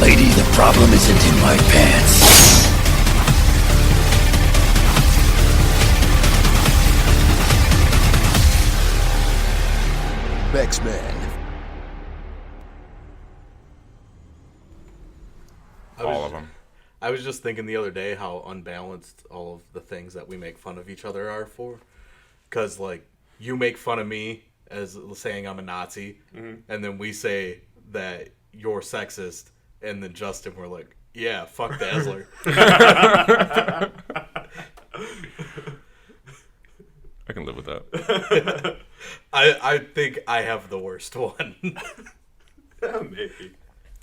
Lady, the problem isn't in my pants. Mex-Men. All of them. I was just thinking the other day how unbalanced all of the things that we make fun of each other are for. Because, like, you make fun of me as saying I'm a Nazi, and then we say that you're sexist, and then Justin, we're like, yeah, fuck Dazzler. I can live with that. I think I have the worst one. Maybe.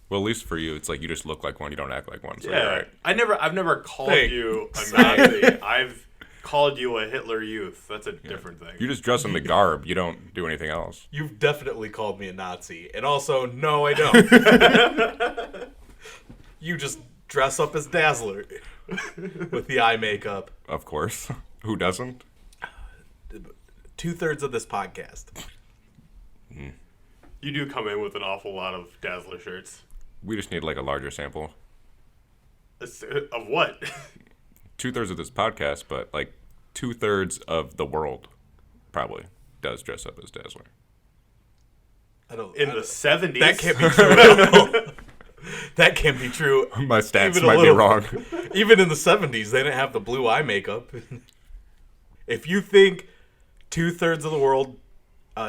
Well, at least for you, it's like you just look like one, you don't act like one. So Yeah, you're right. I've never called you a Nazi. I've called you a Hitler Youth. That's a different thing. You just dress in the garb. You don't do anything else. You've definitely called me a Nazi. And also, no, I don't. You just dress up as Dazzler with the eye makeup. Of course. Who doesn't? 2/3 of this podcast. You do come in with an awful lot of Dazzler shirts. We just need like a larger sample. Of what? 2/3 of this podcast, but like 2/3 of the world probably does dress up as Dazzler. In the 70s? That can't be true. That can't be true. My stats Even a might be little. wrong. Even in the 70s, they didn't have the blue eye makeup. If you think 2/3 of the world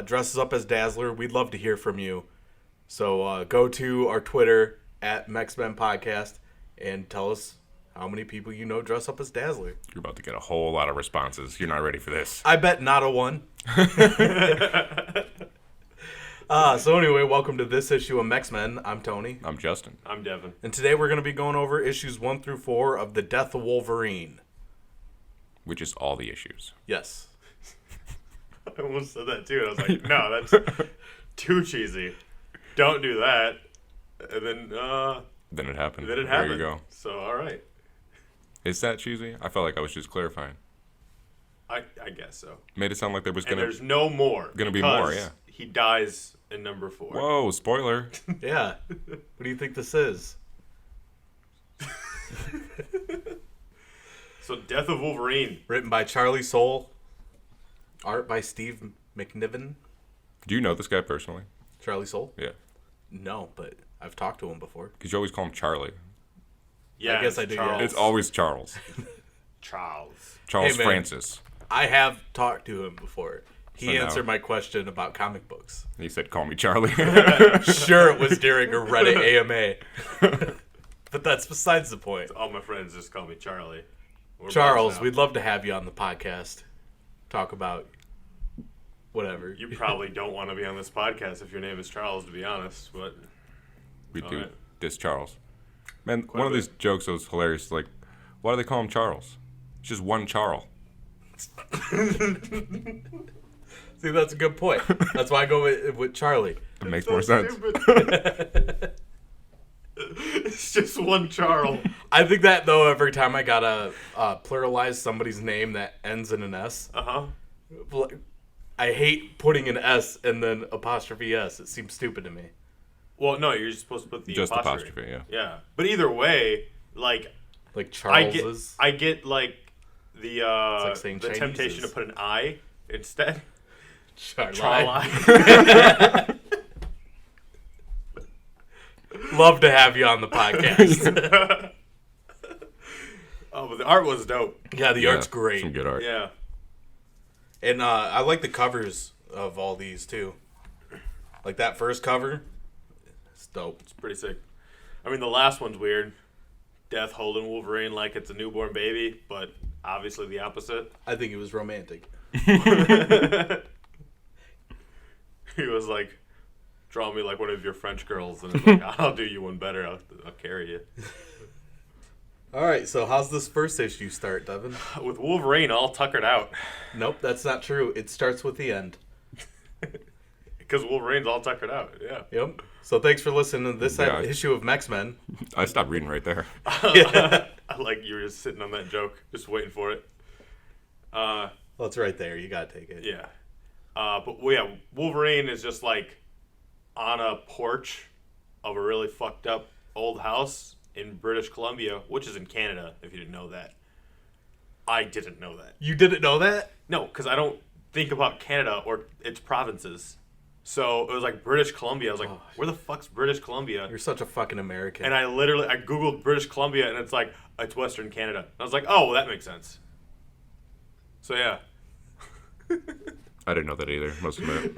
dresses up as Dazzler, we'd love to hear from you. So go to our Twitter at Mex-Men Podcast and tell us how many people you know dress up as Dazzler. You're about to get a whole lot of responses. You're not ready for this. I bet not a one. So anyway, welcome to this issue of Mex-Men. I'm Tony. I'm Justin. I'm Devin. And today we're going to be going over issues 1 through 4 of the Death of Wolverine. Which is all the issues. Yes. I almost said that too. I was like, no, that's too cheesy. Don't do that. And then Then it happened. Then it happened. There you go. So, all right. Is that cheesy? I felt like I was just clarifying. I guess so. Made it sound like there was And there's no more. gonna be more, because yeah. He dies in number 4. Whoa, spoiler. Yeah. What do you think this is? So, Death of Wolverine. Written by Charles Soule. Art by Steve McNiven. Do you know this guy personally? Charles Soule? Yeah. No, but I've talked to him before. Because you always call him Charlie. Yeah, I guess it's I do, Charles. yeah. It's always Charles. Charles. Charles Hey, man. Francis. I have talked to him before. He So now- answered my question about comic books. He said, call me Charlie. Sure, it was during a Reddit AMA. But that's besides the point. All my friends just call me Charlie. We're Charles, buds now. we'd love to have you on the podcast. Talk about whatever. You probably don't want to be on this podcast if your name is Charles, to be honest. But We do. Alright. Diss Charles. Man, Quite one a of bit. these jokes that was hilarious. Like, why do they call him Charles? It's just one Charl. See, that's a good point. That's why I go with Charlie. It makes so more sense. stupid. It's just one Charles. I think that, though, every time I gotta pluralize somebody's name that ends in an S, I hate putting an S and then apostrophe S. It seems stupid to me. Well, no, you're just supposed to put the Just apostrophe. apostrophe, yeah. Yeah, but either way, like Like I Charles's. get like the like saying the Chinese's. temptation to put an I instead. Charlie. Charlie. Love to have you on the podcast. Oh, but the art was dope. Yeah, the art's great. Some good art. Yeah. And I like the covers of all these, too. Like that first cover, it's dope. It's pretty sick. I mean, the last one's weird. Death holding Wolverine like it's a newborn baby, but obviously the opposite. I think it was romantic. He was like, draw me like one of your French girls, and it's like, I'll do you one better. I'll carry you. All right, so how's this first issue start, Devin? With Wolverine all tuckered out. Nope, that's not true. It starts with the end. Because Wolverine's all tuckered out, yeah. Yep. So thanks for listening to this Yeah. issue of Mex-Men. I stopped reading right there. Yeah. I like you were just sitting on that joke, just waiting for it. Well, it's right there. You gotta take it. Yeah. But well, yeah, Wolverine is just like on a porch of a really fucked up old house in British Columbia, which is in Canada, if you didn't know that. I didn't know that. You didn't know that? No, because I don't think about Canada or its provinces. So it was like British Columbia. I was like, where the fuck's British Columbia? You're such a fucking American. And I Googled British Columbia, and it's like, it's Western Canada. I was like, oh, well, that makes sense. So, yeah. I didn't know that either, must admit.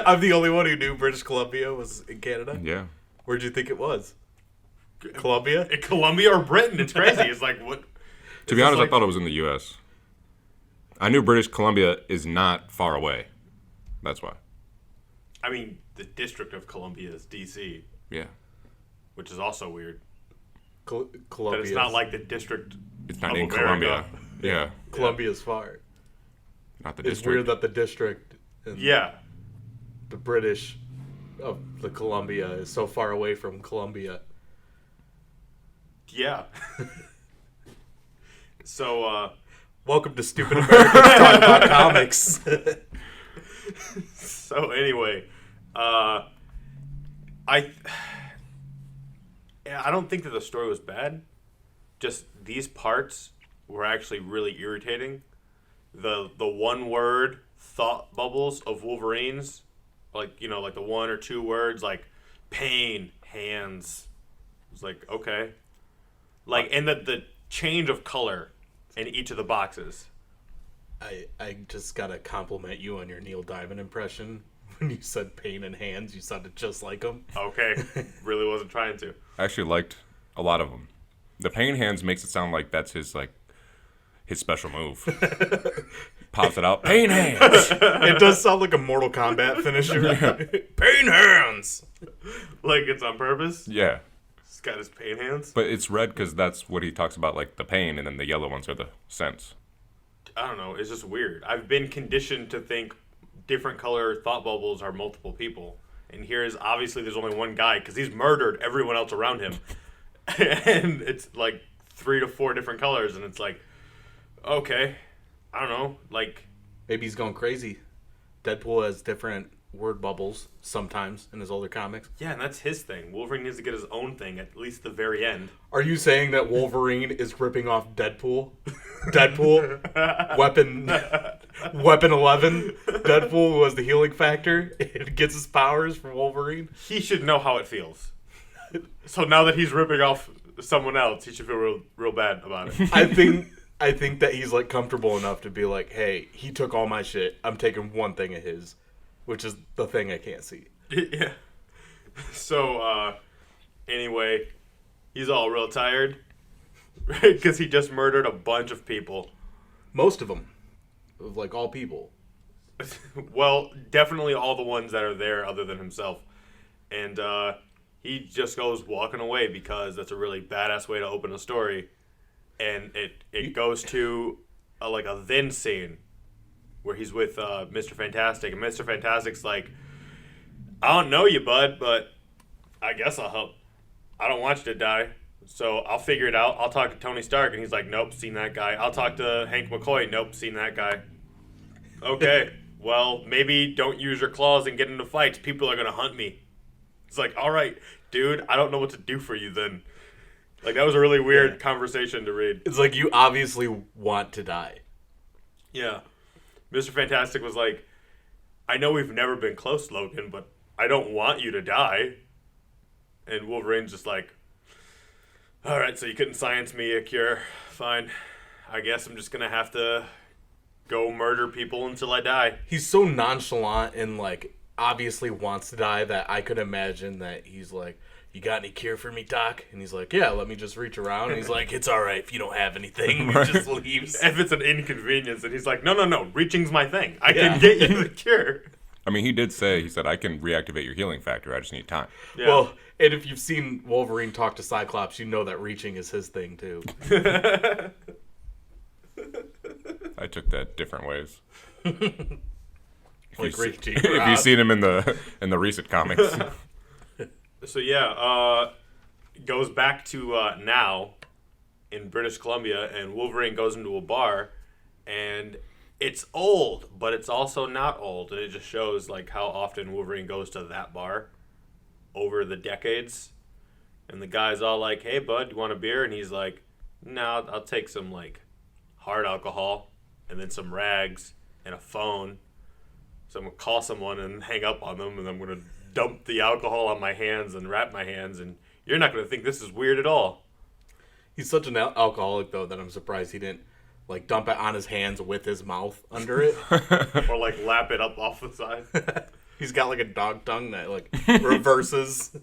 I'm the only one who knew British Columbia was in Canada. Yeah. Where'd you think it was? Columbia? Columbia or Britain? It's crazy. It's like, what? To be honest, I thought it was in the U.S. I knew British Columbia is not far away. That's why. I mean, the District of Columbia is D.C. Yeah. Which is also weird. Columbia. That it's not like the District It's not of in America. Columbia. Yeah. Columbia's far. Not the It's district. weird that the district and Yeah. the British of the Columbia is so far away from Columbia. Yeah. So, Welcome to Stupid Americans Talking About Comics. So anyway, I don't think that the story was bad. Just these parts were actually really irritating. The one word thought bubbles of Wolverines, like like the one or two words like pain, hands. It's like, okay. Like, and the change of color in each of the boxes. I just gotta compliment you on your Neil Diamond impression. When you said pain and hands, you sounded just like him. Okay. Really wasn't trying to. I actually liked a lot of them. The pain hands makes it sound like that's his special move. Pops it out. Pain hands. It does sound like a Mortal Kombat finisher. Pain hands. Like it's on purpose. Yeah. He's got his pain hands. But it's red because that's what he talks about, like the pain, and then the yellow ones are the sense. I don't know. It's just weird. I've been conditioned to think different color thought bubbles are multiple people. And here is obviously there's only one guy because he's murdered everyone else around him. And it's like 3 to 4 different colors. And it's like, okay, I don't know. Like, Maybe he's going crazy. Deadpool has different word bubbles sometimes in his older comics. yeah, and that's his thing. Wolverine needs to get his own thing at least the very end. Are you saying that Wolverine is ripping off Deadpool? Deadpool? Weapon 11? Deadpool was the healing factor. It gets his powers from Wolverine. He should know how it feels. So now that he's ripping off someone else, he should feel real bad about it. I think that he's like comfortable enough to be like, hey, he took all my shit. I'm taking one thing of his, which is the thing I can't see. Yeah. So, anyway, he's all real tired. Right? Because he just murdered a bunch of people. Most of them. Of like all people. Well, definitely all the ones that are there other than himself. And, he just goes walking away because that's a really badass way to open a story. And it goes to a then scene where he's with Mr. Fantastic. And Mr. Fantastic's like, I don't know you, bud, but I guess I'll help. I don't want you to die, so I'll figure it out. I'll talk to Tony Stark. And he's like, nope, seen that guy. I'll talk to Hank McCoy. Nope, seen that guy. Okay, well, maybe don't use your claws and get into fights. People are going to hunt me. It's like, all right, dude, I don't know what to do for you then. Like, that was a really weird conversation to read. It's like you obviously want to die. Yeah. Mr. Fantastic was like, I know we've never been close, Logan, but I don't want you to die. And Wolverine's just like, all right, so you couldn't science me a cure. Fine. I guess I'm just going to have to go murder people until I die. He's so nonchalant and like obviously wants to die that I could imagine that he's like, you got any cure for me, Doc? And he's like, yeah, let me just reach around. And he's like, it's all right if you don't have anything. He just leaves. If it's an inconvenience, and he's like, no, reaching's my thing. I can get you the cure. I mean, he said, I can reactivate your healing factor. I just need time. Yeah. Well, and if you've seen Wolverine talk to Cyclops, you know that reaching is his thing, too. I took that different ways. Like reaching. If you've seen him in the recent comics. So yeah, goes back to now in British Columbia, and Wolverine goes into a bar, and it's old, but it's also not old, and it just shows like how often Wolverine goes to that bar over the decades. And the guy's all like, "Hey, bud, you want a beer?" And he's like, "No, I'll take some like hard alcohol and then some rags and a phone. So I'm gonna call someone and hang up on them, and I'm gonna dump the alcohol on my hands and wrap my hands, and you're not gonna think this is weird at all." He's such an alcoholic, though, that I'm surprised he didn't, like, dump it on his hands with his mouth under it. Or like lap it up off the side. He's got, like, a dog tongue that, like, reverses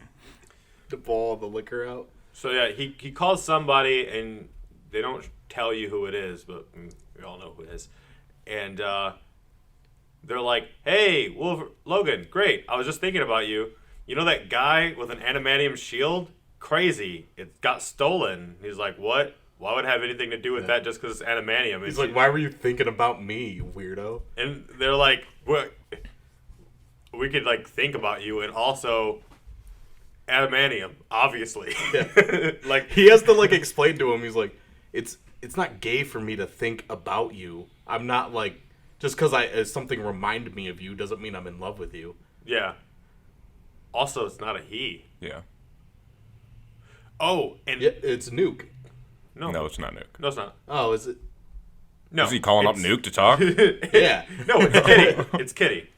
to pull all the liquor out. So yeah, he calls somebody, and they don't tell you who it is, but we all know who it is. And they're like, "Hey, Logan, great. I was just thinking about you. You know that guy with an adamantium shield? Crazy. It got stolen." He's like, "What? Why would it have anything to do with that just because it's adamantium?" He's like, "Why were you thinking about me, you weirdo?" And they're like, "What? We could like think about you, and also adamantium, obviously." Yeah. Like He has to, like, explain to him. He's like, it's not gay for me to think about you. I'm not, like, just because something reminded me of you doesn't mean I'm in love with you. yeah. Also, it's not a he. Yeah. Oh, and Yeah, it's Nuke. No, it's not Nuke. No, it's not. Oh, is it? No, Is he calling up it's- Nuke to talk? Yeah. No, it's Kitty. It's Kitty.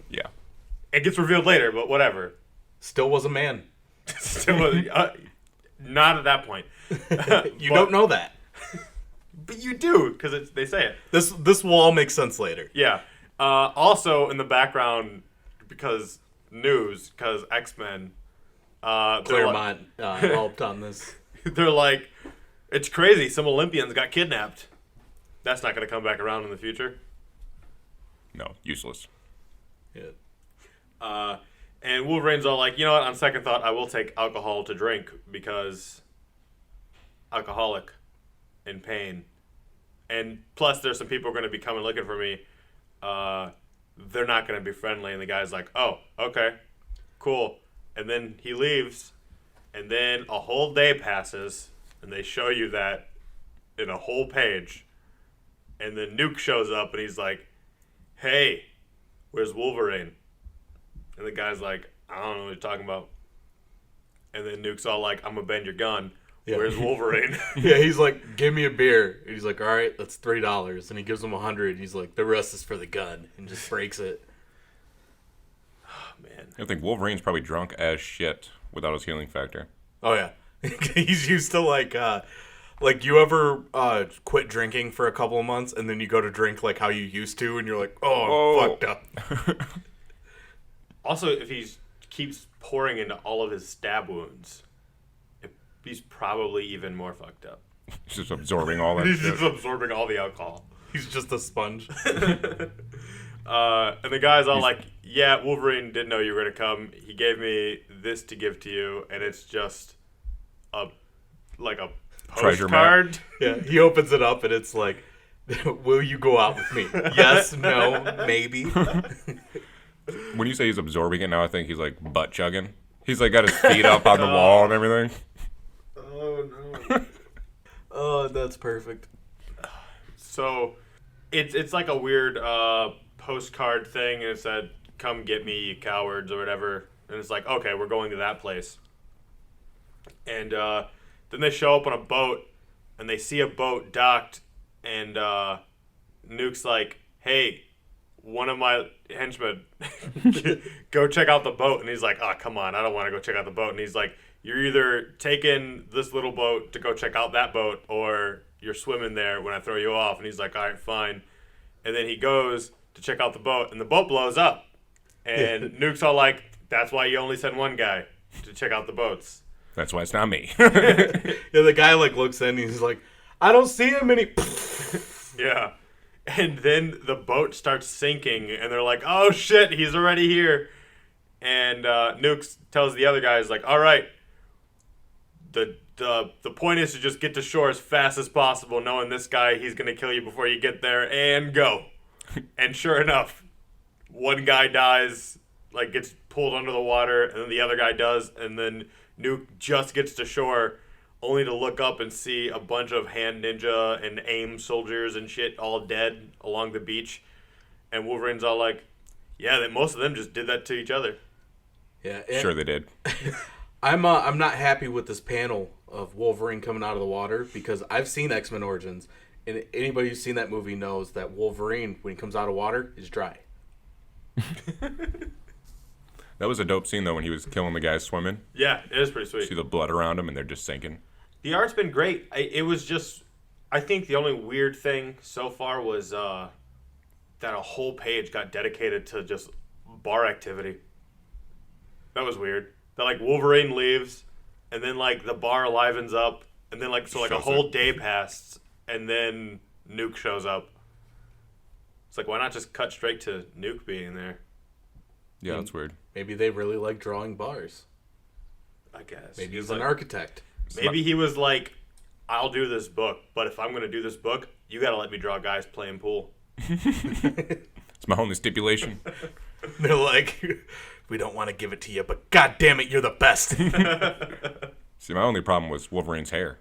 Yeah. It gets revealed later, but whatever. Still was a man. Still, not at that point. You don't know that. But you do, because they say it. This will all make sense later. Yeah. Also, in the background, because X-Men. Claremont helped on this. They're like, "It's crazy. Some Olympians got kidnapped." That's not going to come back around in the future. No, useless. Yeah. And Wolverine's all like, "You know what? On second thought, I will take alcohol to drink because alcoholic in pain. And plus, there's some people going to be coming looking for me. They're not going to be friendly." And the guy's like, "Oh, okay, cool." And then he leaves, and then a whole day passes, and they show you that in a whole page. And then Nuke shows up, and he's like, "Hey, where's Wolverine?" And the guy's like, "I don't know what you're talking about." And then Nuke's all like, "I'm gonna bend your gun. Yeah. Where's Wolverine?" Yeah, he's like, "Give me a beer." And he's like, "All right, that's $3." And he gives him 100. He's like, "The rest is for the gun," and just breaks it. Man. I think Wolverine's probably drunk as shit without his healing factor. Oh yeah, he's used to like you ever quit drinking for a couple of months and then you go to drink like how you used to, and you're like, "Oh, I'm fucked up." Also, if he keeps pouring into all of his stab wounds, he's probably even more fucked up. He's just absorbing all that He's shit. just absorbing all the alcohol. He's just a sponge. And the guy's all like, "Yeah, Wolverine didn't know you were going to come. He gave me this to give to you, and it's just a Treasure postcard." Yeah, he opens it up and it's like, "Will you go out with me?" Yes, no, maybe. When you say he's absorbing it now, I think he's like butt chugging. He's like got his feet up on the wall and everything. Oh, no. Oh, that's perfect. So, it's like a weird postcard thing, and it said, "Come get me, you cowards," or whatever. And it's like, okay, we're going to that place. And then they show up on a boat, and they see a boat docked, and Nuke's like, "Hey, one of my henchmen, go check out the boat." And he's like, "Oh, come on, I don't want to go check out the boat." And he's like, "You're either taking this little boat to go check out that boat, or you're swimming there when I throw you off." And he's like, "All right, fine." And then he goes to check out the boat, and the boat blows up. And Nuke's all like, "That's why you only send one guy to check out the boats." That's why it's not me. Yeah, the guy like looks in and he's like, "I don't see him," and he Yeah. And then the boat starts sinking, and they're like, "Oh shit, he's already here." And Nuke tells the other guys, like, "All right, the point is to just get to shore as fast as possible, knowing this guy, he's gonna kill you before you get there, and go." And sure enough, one guy dies, like gets pulled under the water, and then the other guy does, and then Nuke just gets to shore, only to look up and see a bunch of hand ninja and aim soldiers and shit all dead along the beach. And Wolverine's all like, "Yeah, most of them just did that to each other." Yeah, Sure they did. I'm not happy with this panel of Wolverine coming out of the water because I've seen X-Men Origins, and anybody who's seen that movie knows that Wolverine, when he comes out of water, is dry. That was a dope scene, though, when he was killing the guys swimming. Yeah, it is pretty sweet. See the blood around him, and they're just sinking. The art's been great. It was just, I think the only weird thing so far was that a whole page got dedicated to just bar activity. That was weird. That like Wolverine leaves, and then like the bar livens up, and then like so like a Shows whole up. day passed, and then Nuke shows up. It's like, why not just cut straight to Nuke being there? Yeah, that's weird. Maybe they really like drawing bars. I guess. Maybe he's like, an architect. Maybe he was like, I'll do this book, but if I'm going to do this book, you got to let me draw guys playing pool. It's my only stipulation. They're like, we don't want to give it to you, but god damn it, you're the best. See, my only problem was Wolverine's hair.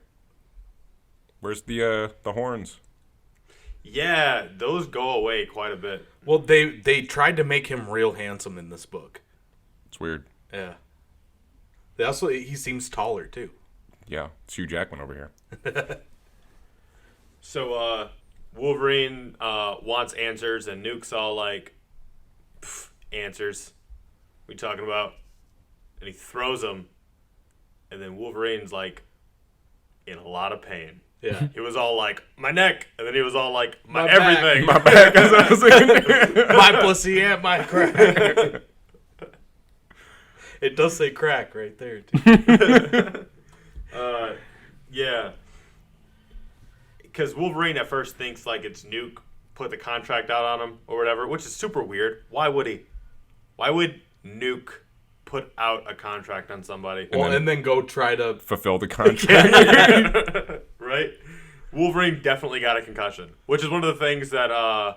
Where's the horns? Yeah, those go away quite a bit. Well, they tried to make him real handsome in this book. It's weird. Yeah. They also, he seems taller, too. Yeah, it's Hugh Jackman over here. So, Wolverine wants answers, and Nuke's all like, answers. What are you talking about? And he throws them, and then Wolverine's like, in a lot of pain. Yeah. He was all like, my neck, and then he was all like, my My back. everything. My back. That's what I was thinking. My pussy and my crack. It does say crack right there, too. Yeah. Because Wolverine at first thinks like it's Nuke put the contract out on him or whatever, which is super weird. Why would he? Why would Nuke put out a contract on somebody? Well, and then go try to... Fulfill the contract. Right? Wolverine definitely got a concussion, which is one of the things that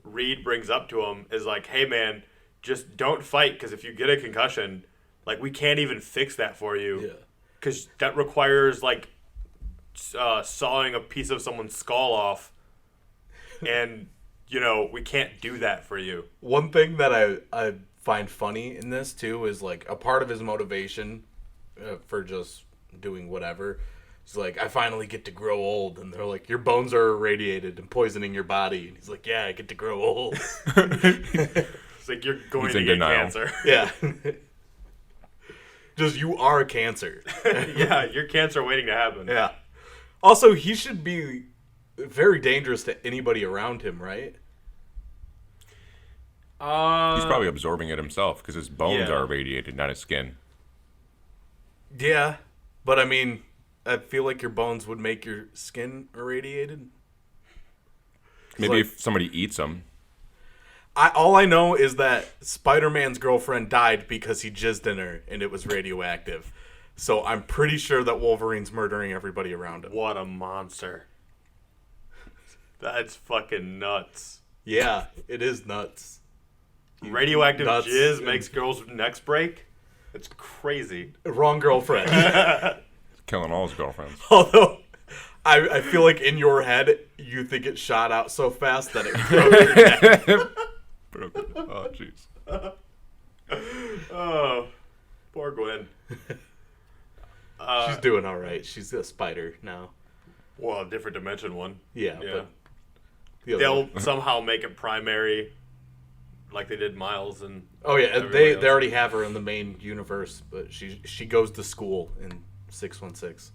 Reed brings up to him is like, hey man, just don't fight because if you get a concussion, like we can't even fix that for you. Yeah. Because that requires like sawing a piece of someone's skull off, and you know we can't do that for you. One thing that I find funny in this, too, is like a part of his motivation for just doing whatever. He's like, I finally get to grow old. And they're like, your bones are irradiated and poisoning your body. And he's like, yeah, I get to grow old. It's like you're going He's to in get denial. cancer. Yeah. Just, you are cancer. Yeah, you're cancer waiting to happen. Yeah. Also, he should be very dangerous to anybody around him, right? He's probably absorbing it himself because his bones Yeah. are irradiated, not his skin. Yeah. But, I mean, I feel like your bones would make your skin irradiated. Maybe like- if somebody eats them. All I know is that Spider-Man's girlfriend died because he jizzed in her and it was radioactive. So I'm pretty sure that Wolverine's murdering everybody around him. What a monster. That's fucking nuts. Yeah, it is nuts. Radioactive Nuts. jizz makes girls' necks break? It's crazy. Wrong girlfriend. Killing all his girlfriends. Although, I feel like in your head, you think it shot out so fast that it broke your neck. Oh, jeez. Oh, poor Gwen. She's doing all right. She's a spider now. Well, a different dimension one. Yeah, Yeah. but the other They'll one- somehow make it primary, like they did Miles and. Oh yeah, everybody they else. already have her in the main universe, but she goes to school in 616.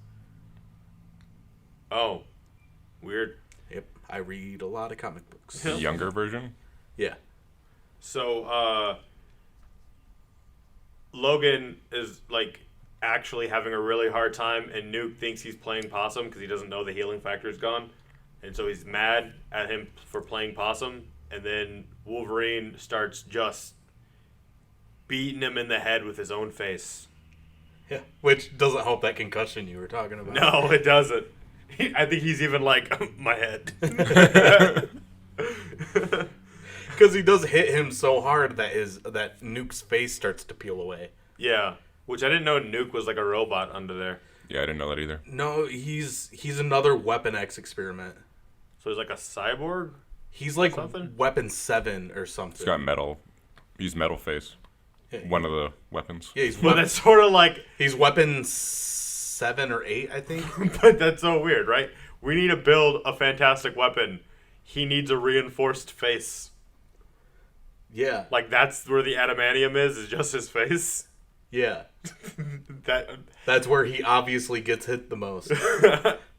Oh, weird. Yep, I read a lot of comic books. The younger version? Yeah. So, Logan is like actually having a really hard time, and Nuke thinks he's playing possum because he doesn't know the healing factor is gone, and so he's mad at him for playing possum. And then Wolverine starts just beating him in the head with his own face. Yeah. Which doesn't help that concussion you were talking about. No, it doesn't. I think he's even like my head. Because he does hit him so hard that Nuke's face starts to peel away. Yeah, which I didn't know Nuke was like a robot under there. Yeah, I didn't know that either. No, he's another Weapon X experiment. So he's like a cyborg. He's like Something? Weapon 7 or something. He's got metal. He's metal face. one of the weapons. Yeah, But that's sort of like, he's weapon 7 or 8, I think. but that's so weird, right? We need to build a fantastic weapon. He needs a reinforced face. Yeah. Like, that's where the adamantium is just his face. Yeah. That That's where he obviously gets hit the most.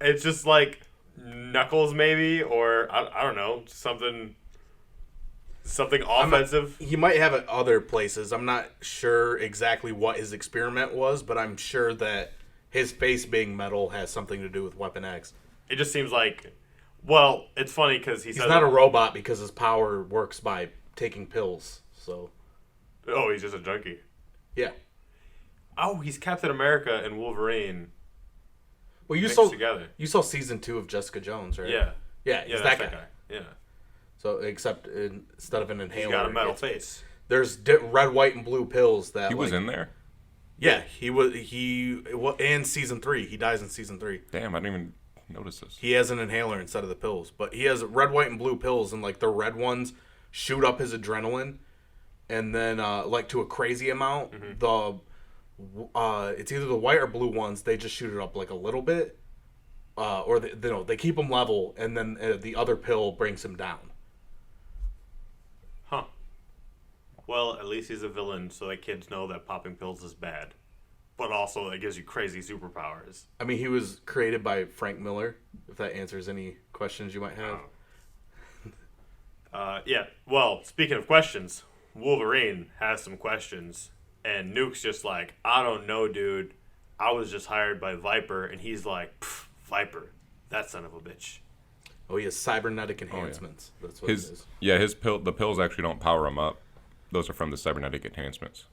It's just like Knuckles, maybe, or I don't know, something offensive. He might have it other places. I'm not sure exactly what his experiment was, but I'm sure that his face being metal has something to do with Weapon X. It just seems like, well, it's funny because He's not a robot because his power works by taking pills. So, oh, he's just a junkie. yeah. Oh, he's Captain America and Wolverine Well, you mixed saw together. you saw season 2 of Jessica Jones, right? Yeah. Yeah, he's that's that guy. Yeah. So, except instead of an inhaler, He's got a metal it's- face. There's red, white, and blue pills that He was in there? Yeah, he was. In season 3, he dies in season 3. Damn, I didn't even notice this. He has an inhaler instead of the pills, but he has red, white, and blue pills, and like the red ones shoot up his adrenaline, and then like to a crazy amount. The it's either the white or blue ones. They just shoot it up like a little bit, or they keep him level, and then the other pill brings him down. Huh. Well, at least he's a villain, so that kids know that popping pills is bad. But also, it gives you crazy superpowers. I mean, he was created by Frank Miller. If that answers any questions you might have. Yeah. Well, speaking of questions, Wolverine has some questions, and Nuke's just like, I don't know, dude. I was just hired by Viper, and he's like, Viper, that son of a bitch. Oh, he has cybernetic enhancements. That's what it is. The pills actually don't power him up. Those are from the cybernetic enhancements.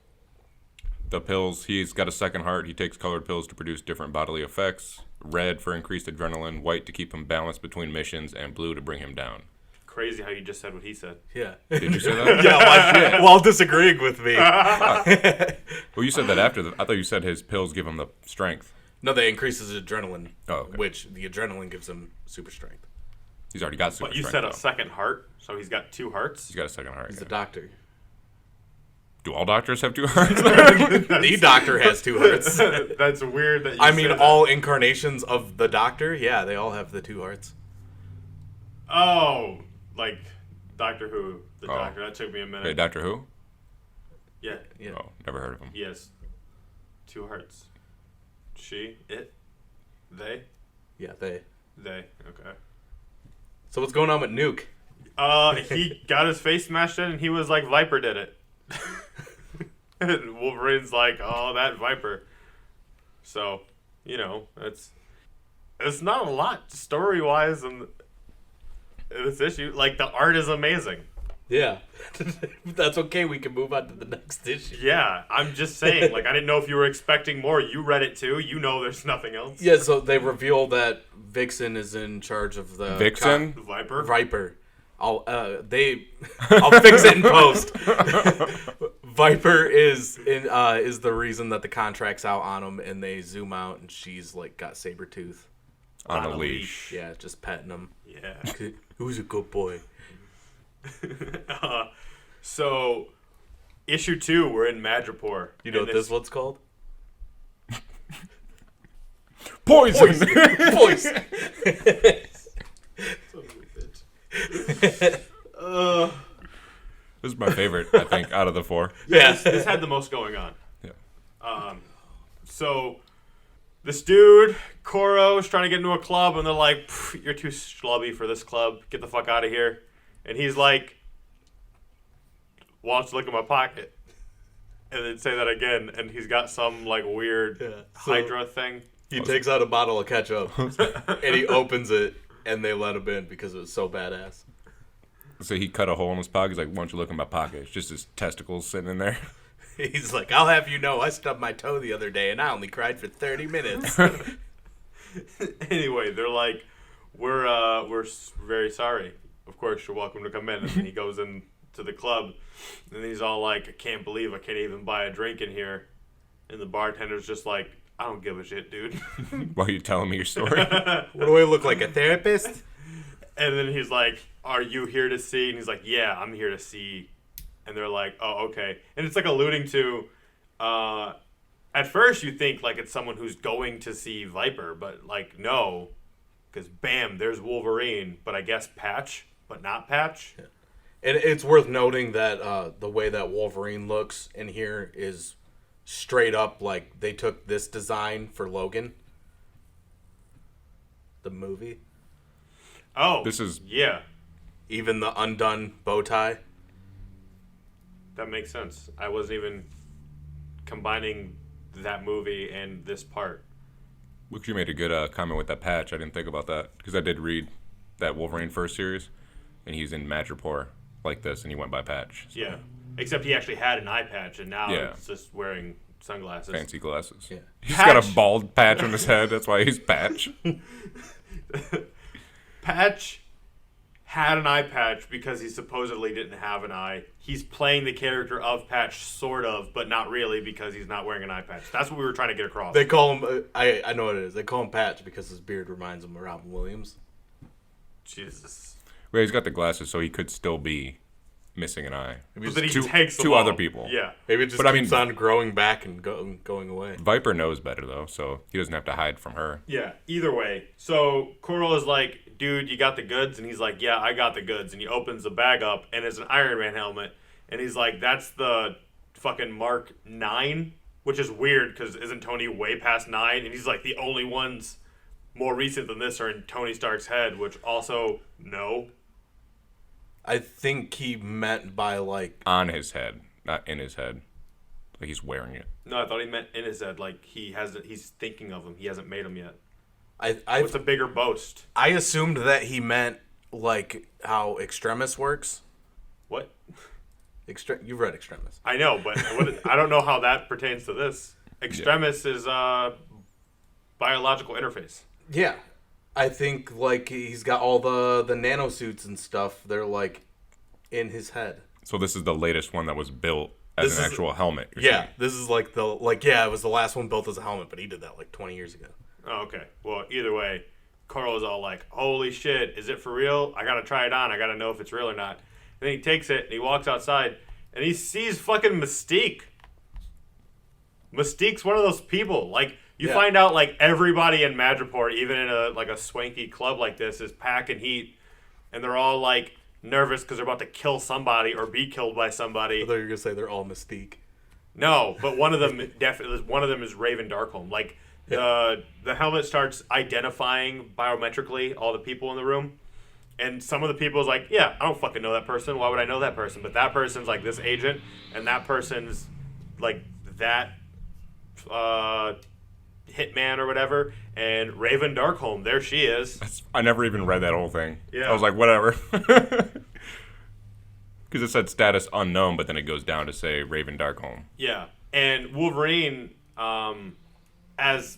The pills, he's got a second heart. He takes colored pills to produce different bodily effects. Red for increased adrenaline, white to keep him balanced between missions, and blue to bring him down. Crazy how you just said what he said. Yeah. Did you say that? Yeah, while disagreeing with me. Well, you said that after. I thought you said his pills give him the strength. No, that increases his adrenaline, Oh, okay. which the adrenaline gives him super strength. He's already got super But you strength, said a though. second heart, so he's got 2 hearts? He's got a second heart. He's yeah. a doctor. Do all doctors have 2 hearts? The doctor has 2 hearts. That's weird that you I mean, said all incarnations of the doctor, yeah, they all have the 2 hearts. that. Oh, like Doctor Who, the Oh. doctor. That took me a minute. Wait, Doctor Who? Yeah, Yeah. Oh, never heard of him. he has 2 hearts. She, it, they, Yeah, they. okay. So what's going on with Nuke? He got his face smashed in, and he was like, Viper did it. And Wolverine's like, oh, that Viper. So, it's not a lot story-wise in this issue. Like, the art is amazing. Yeah. That's okay, we can move on to the next issue. Yeah, I'm just saying. Like, I didn't know if you were expecting more. You read it, too. You know there's nothing else. Yeah, so they reveal that Vixen is in charge of the... Vixen? Viper? Viper. I'll fix it in post. Viper is the reason that the contract's out on him, and they zoom out, and she's like got saber tooth. On a leash. Yeah, just petting him. Yeah. Who's a good boy? So, issue 2, we're in Madripoor. You know And what this one's called? Poison! Poison. This is my favorite, I think, out of the 4. Yeah. This had the most going on. Yeah. So, this dude, Koro's trying to get into a club, and they're like, you're too schlubby for this club. Get the fuck out of here. And he's like, why don't you look in my pocket? And then say that again, and he's got some, like, weird so- Hydra thing. He takes out a bottle of ketchup, and he opens it, and they let him in because it was so badass. So he cut a hole in his pocket. He's like, why don't you look in my pocket? It's just his testicles sitting in there. He's like, I'll have you know, I stubbed my toe the other day, and I only cried for 30 minutes. Anyway, they're like, we're very sorry. Of course, you're welcome to come in. And then he goes in to the club, and he's all like, I can't believe I can't even buy a drink in here. And the bartender's just like, I don't give a shit, dude. While you're telling me your story. What do I look like, a therapist? And then he's like, are you here to see? And he's like, yeah, I'm here to see And they're like, oh, okay. And it's like alluding to, at first you think like it's someone who's going to see Viper, but like, no. Because bam, there's Wolverine, but I guess Patch, but not Patch. Yeah. And it's worth noting that the way that Wolverine looks in here is straight up like they took this design for Logan. The movie. Oh. This is... Yeah. Even the undone bow tie. That makes sense. I wasn't even combining that movie and this part. Luke, you made a good comment with that patch. I didn't think about that because I did read that Wolverine first series, and he's in Madripoor like this, and he went by Patch. So. Yeah, except he actually had an eye patch, and now Yeah. it's just wearing sunglasses. Fancy glasses. Yeah. He's Patch. got a bald patch on his head. That's why he's Patch. Patch had an eye patch because he supposedly didn't have an eye. He's playing the character of Patch, sort of, but not really because he's not wearing an eye patch. That's what we were trying to get across. They call him. I know what it is. They call him Patch because his beard reminds him of Robin Williams. Jesus. Well, he's got the glasses, so he could still be missing an eye. But then he Two- takes them two all. other people. Yeah. Maybe it just But I keeps on growing back and going away. Viper knows better, though, so he doesn't have to hide from her. Yeah, either way. So Coral is like, dude, you got the goods? And he's like, yeah, I got the goods. And he opens the bag up, and it's an Iron Man helmet. And he's like, that's the fucking Mark 9, which is weird because isn't Tony way past 9? And he's like, the only ones more recent than this are in Tony Stark's head, which also, no. I think he meant by like On his head, not in his head. Like he's wearing it. No, I thought he meant in his head, like he's thinking of them. He hasn't made them yet. I What's a bigger boast? I assumed that he meant like how Extremis works. What? You've read Extremis. I know, but I don't know how that pertains to this. Extremis is biological interface. Yeah. I think like he's got all the nanosuits and stuff. They're like in his head. So this is the latest one that was built as This an is- actual helmet. you're Yeah, saying? this is like it was the last one built as a helmet, but he did that like 20 years ago. Oh, okay. Well, either way, Carl is all like, holy shit, is it for real? I gotta try it on. I gotta know if it's real or not. And then he takes it and he walks outside and he sees fucking Mystique. Mystique's one of those people. Like, you Yeah. find out like everybody in Madripoor, even in a swanky club like this, is packing heat. And they're all like nervous because they're about to kill somebody or be killed by somebody. I thought you were gonna say they're all Mystique. No, but one of them definitely. One of them is Raven Darkholm. Like the helmet starts identifying biometrically all the people in the room, and some of the people is like, yeah, I don't fucking know that person. Why would I know that person? But that person's like this agent, and that person's like that hitman or whatever. And Raven Darkholm, there she is. I never even read that whole thing. Yeah. I was like, whatever. Because it said status unknown, but then it goes down to say Raven Darkholm. Yeah, and Wolverine, as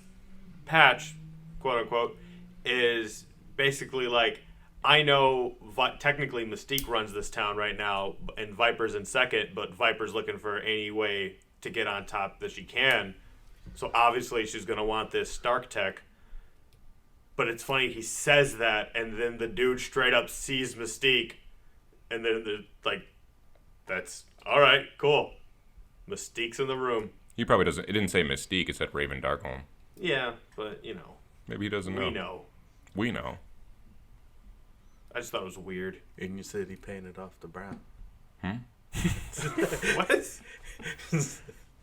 Patch, quote unquote, is basically like, I know technically Mystique runs this town right now, and Viper's in second, but Viper's looking for any way to get on top that she can. So obviously she's gonna want this Stark tech. But it's funny, he says that, and then the dude straight up sees Mystique. And then they're like, that's all right, cool. Mystique's in the room. He probably doesn't. It didn't say Mystique. It said Raven Darkholm. Yeah, but you know, Maybe he doesn't know. we know. We know. I just thought it was weird. And you said he painted off the brown. What?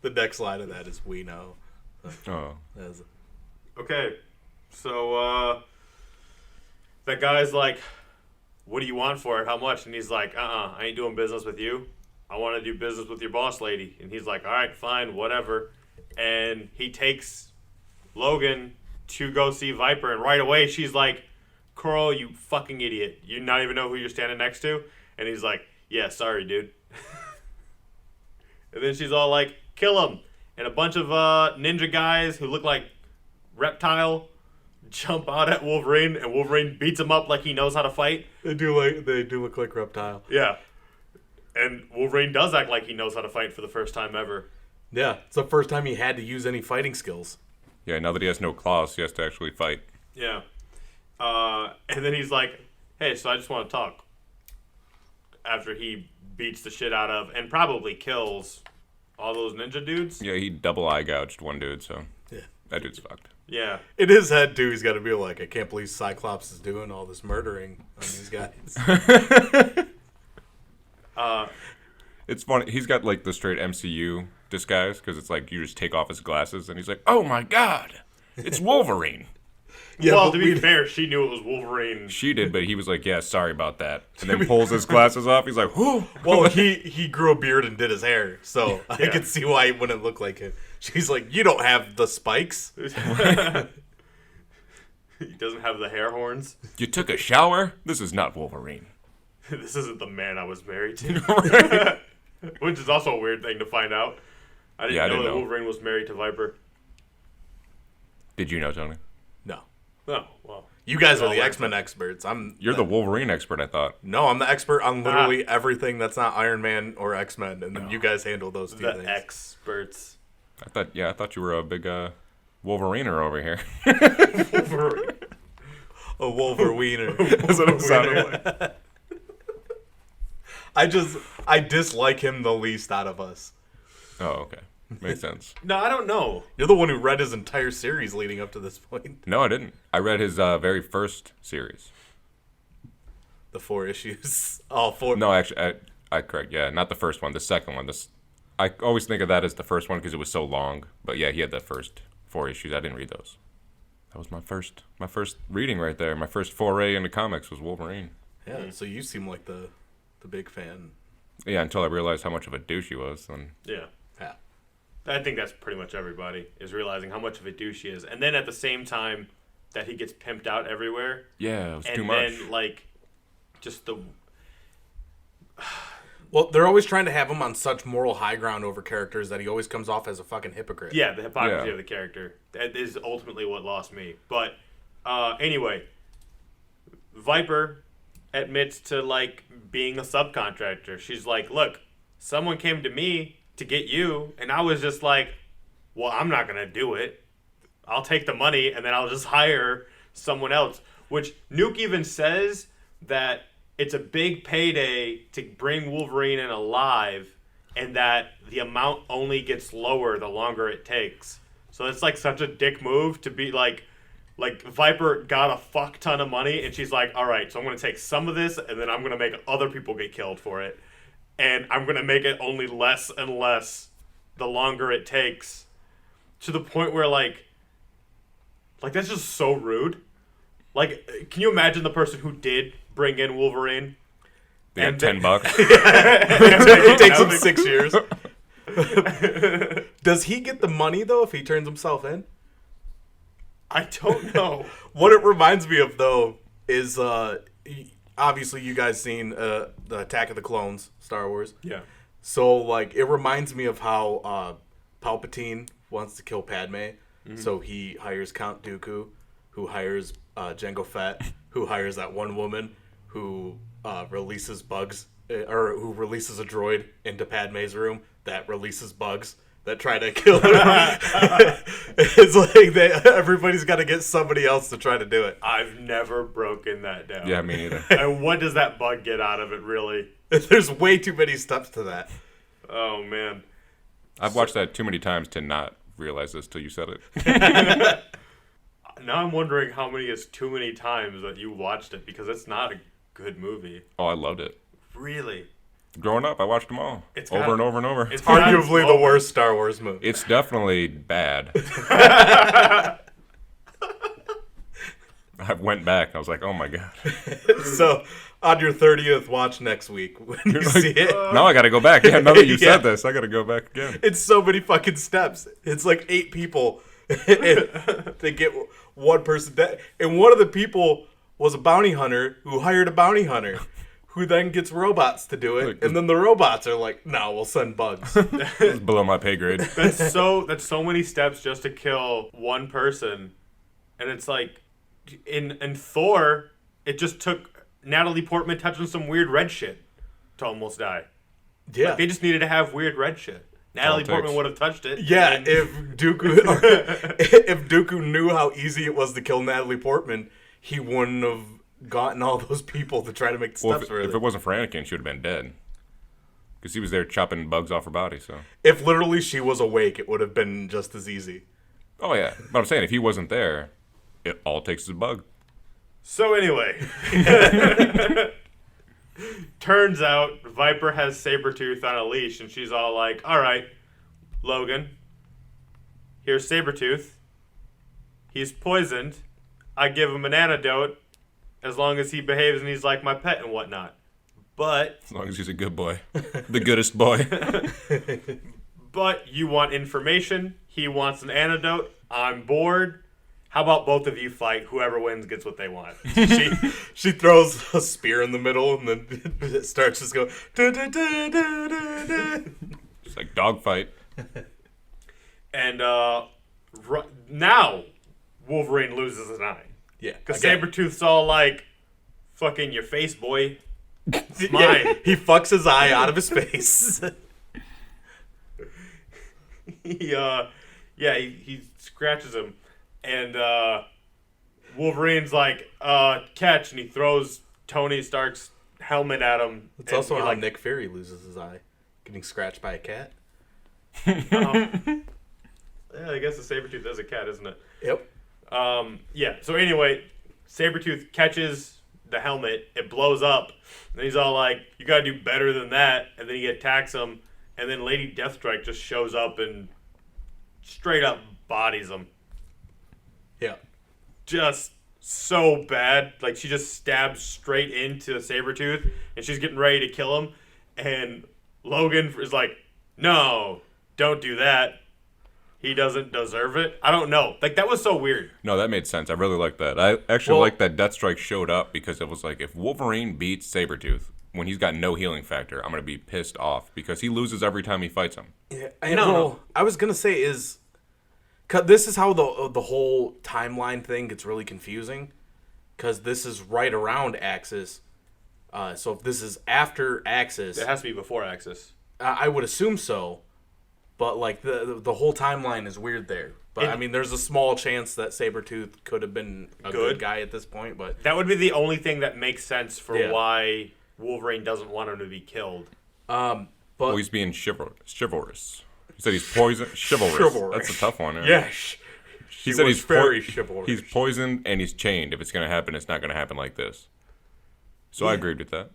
The next line of that is "we know." Oh. That's- Okay, so that guy's like, what do you want for it? How much? And he's like, I ain't doing business with you. I want to do business with your boss lady. And he's like, all right, fine, whatever. And he takes Logan to go see Viper. And right away, she's like, Coral, you fucking idiot. You not even know who you're standing next to? And he's like, yeah, sorry, dude. And then she's all like, kill him. And a bunch of ninja guys who look like Reptile jump out at Wolverine, and Wolverine beats him up like he knows how to fight. They do look like Reptile. Yeah. And Wolverine does act like he knows how to fight for the first time ever. Yeah, it's the first time he had to use any fighting skills. Yeah, now that he has no claws, he has to actually fight. Yeah. And then he's like, hey, so I just want to talk. After he beats the shit out of, and probably kills all those ninja dudes. Yeah, he double eye gouged one dude, so Yeah. that dude's fucked. Yeah. In his head, too, he's got to be like, I can't believe Cyclops is doing all this murdering on these guys. It's funny. He's got like the straight MCU disguise because it's like you just take off his glasses and he's like, "Oh my god, it's Wolverine." Yeah, well, but to be we- fair, she knew it was Wolverine. She did, but he was like, "Yeah, sorry about that," and then pulls his glasses off. He's like, "Whoo!" Well, he grew a beard and did his hair, so I Yeah. could see why he wouldn't look like him. She's like, you don't have the spikes. He doesn't have the hair horns. You took a shower? This is not Wolverine. This isn't the man I was married to. Which is also a weird thing to find out. I didn't know that Wolverine was married to Viper. Did you know, Tony? No. Oh, well. You guys are Well, the we're- X-Men experts. You're the Wolverine expert, I thought. No, I'm the expert on literally everything that's not Iron Man or X-Men, and then you guys handle those two The things. experts. I thought you were a big Wolveriner over here. Wolverine. A Wolveriner. That's what it sounded like. I dislike him the least out of us. Oh, okay. Makes sense. No, I don't know. You're the one who read his entire series leading up to this point. No, I didn't. I read his very first series. The 4 issues. All 4. No, actually, I correct. Yeah, not the first one. The second one. I always think of that as the first one because it was so long. But yeah, he had the first 4 issues. I didn't read those. That was my first reading right there. My first foray into comics was Wolverine. Yeah, so you seem like the big fan. Yeah, until I realized how much of a douche he was. And Yeah. Yeah. I think that's pretty much everybody is realizing how much of a douche he is. And then at the same time that he gets pimped out everywhere. yeah, it was And too much. then, like, just the... Well, they're always trying to have him on such moral high ground over characters that he always comes off as a fucking hypocrite. Yeah, the hypocrisy Yeah. of the character. That is ultimately what lost me. But anyway, Viper admits to, like, being a subcontractor. She's like, look, someone came to me to get you, and I was just like, well, I'm not going to do it. I'll take the money, and then I'll just hire someone else. Which Nuke even says that it's a big payday to bring Wolverine in alive, and that the amount only gets lower the longer it takes. So it's like such a dick move to be like Viper got a fuck ton of money, and she's like, all right, so I'm going to take some of this, and then I'm going to make other people get killed for it. And I'm going to make it only less and less the longer it takes, to the point where, like that's just so rude. Like, can you imagine the person who did bring in Wolverine? They had and $10. It takes him 6 years. Does he get the money, though, if he turns himself in? I don't know. What it reminds me of, though, is obviously you guys seen the Attack of the Clones, Star Wars. Yeah. So, like, it reminds me of how Palpatine wants to kill Padme. So he hires Count Dooku, who hires Jango Fett, who hires that one woman who releases bugs, or who releases a droid into Padme's room that releases bugs that try to kill her. It's like everybody's got to get somebody else to try to do it. I've never broken that down. Yeah, me neither. And what does that bug get out of it, really? There's way too many steps to that. Oh, man. I've watched that too many times to not realize this till you said it. Now I'm wondering how many is too many times that you watched it, because it's not a good movie. Oh, I loved it. Really? Growing up, I watched them all. It's Over got- and over and over. It's got its Arguably the moments. worst Star Wars movie. It's definitely bad. I went back. I was like, oh my god. So, on your 30th watch next week, when you see it, Now I gotta go back. Yeah, now that you Yeah. said this, I gotta go back again. it's so many fucking steps. It's like 8 people. And they get one person dead. And one of the people was a bounty hunter who hired a bounty hunter who then gets robots to do it. Look, And then the robots are like, no, we'll send bugs. It's below my pay grade. That's so many steps just to kill one person. And it's like, in Thor, it just took Natalie Portman touching some weird red shit to almost die. Yeah. They just needed to have weird red shit. Natalie it Portman takes. would have touched it. Yeah, and- if Dooku knew how easy it was to kill Natalie Portman, he wouldn't have gotten all those people to try to make the Well, steps if further. it wasn't for Anakin, she would have been dead. Because he was there chopping bugs off her body, so. If literally she was awake, it would have been just as easy. Oh, yeah. But I'm saying, if he wasn't there, it all takes is a bug. So anyway, turns out Viper has Sabretooth on a leash, and she's all like, all right, Logan, here's Sabretooth. He's poisoned. I give him an antidote as long as he behaves and he's like my pet and whatnot. But As long as he's a good boy. The goodest boy. But you want information. He wants an antidote. I'm bored. How about both of you fight? Whoever wins gets what they want. She throws a spear in the middle, and then it starts just go. Da, da, da, da, da, da. It's like dogfight. And now Wolverine loses an eye. Yeah. Because again. Sabretooth's all like, fucking your face, boy. It's Yeah, mine. he fucks his eye out of his face. He scratches him. And Wolverine's like, catch. And he throws Tony Stark's helmet at him. It's and also he, how like, Nick Fury loses his eye. Getting scratched by a cat. yeah, I guess the Sabretooth is a cat, isn't it? Yep. Yeah, so anyway, Sabretooth catches the helmet, it blows up, and he's all like, you gotta do better than that, and then he attacks him, and then Lady Deathstrike just shows up and straight up bodies him. Yeah. Just so bad. Like, she just stabs straight into Sabretooth, and she's getting ready to kill him, and Logan is like, no, don't do that. He doesn't deserve it. I don't know. Like, that was so weird. No, that made sense. I really like that. I actually like that Deathstrike showed up because it was like, if Wolverine beats Sabretooth when he's got no healing factor, I'm going to be pissed off because he loses every time he fights him. Yeah. No. I was gonna say is, 'cause this is how the whole timeline thing gets really confusing, because this is right around Axis. So if this is after Axis, It has to be before Axis. I would assume so. But, like, the whole timeline is weird there. But, I mean, there's a small chance that Sabretooth could have been a good guy at this point. But That would be the only thing that makes sense for Yeah. why Wolverine doesn't want him to be killed. Oh, he's being chivalrous. He said he's poisoned. Chivalrous. Chivalrous. That's a tough one. Right? yes, He said he's very chivalrous. He's poisoned and he's chained. If it's going to happen, it's not going to happen like this. So I agreed with that.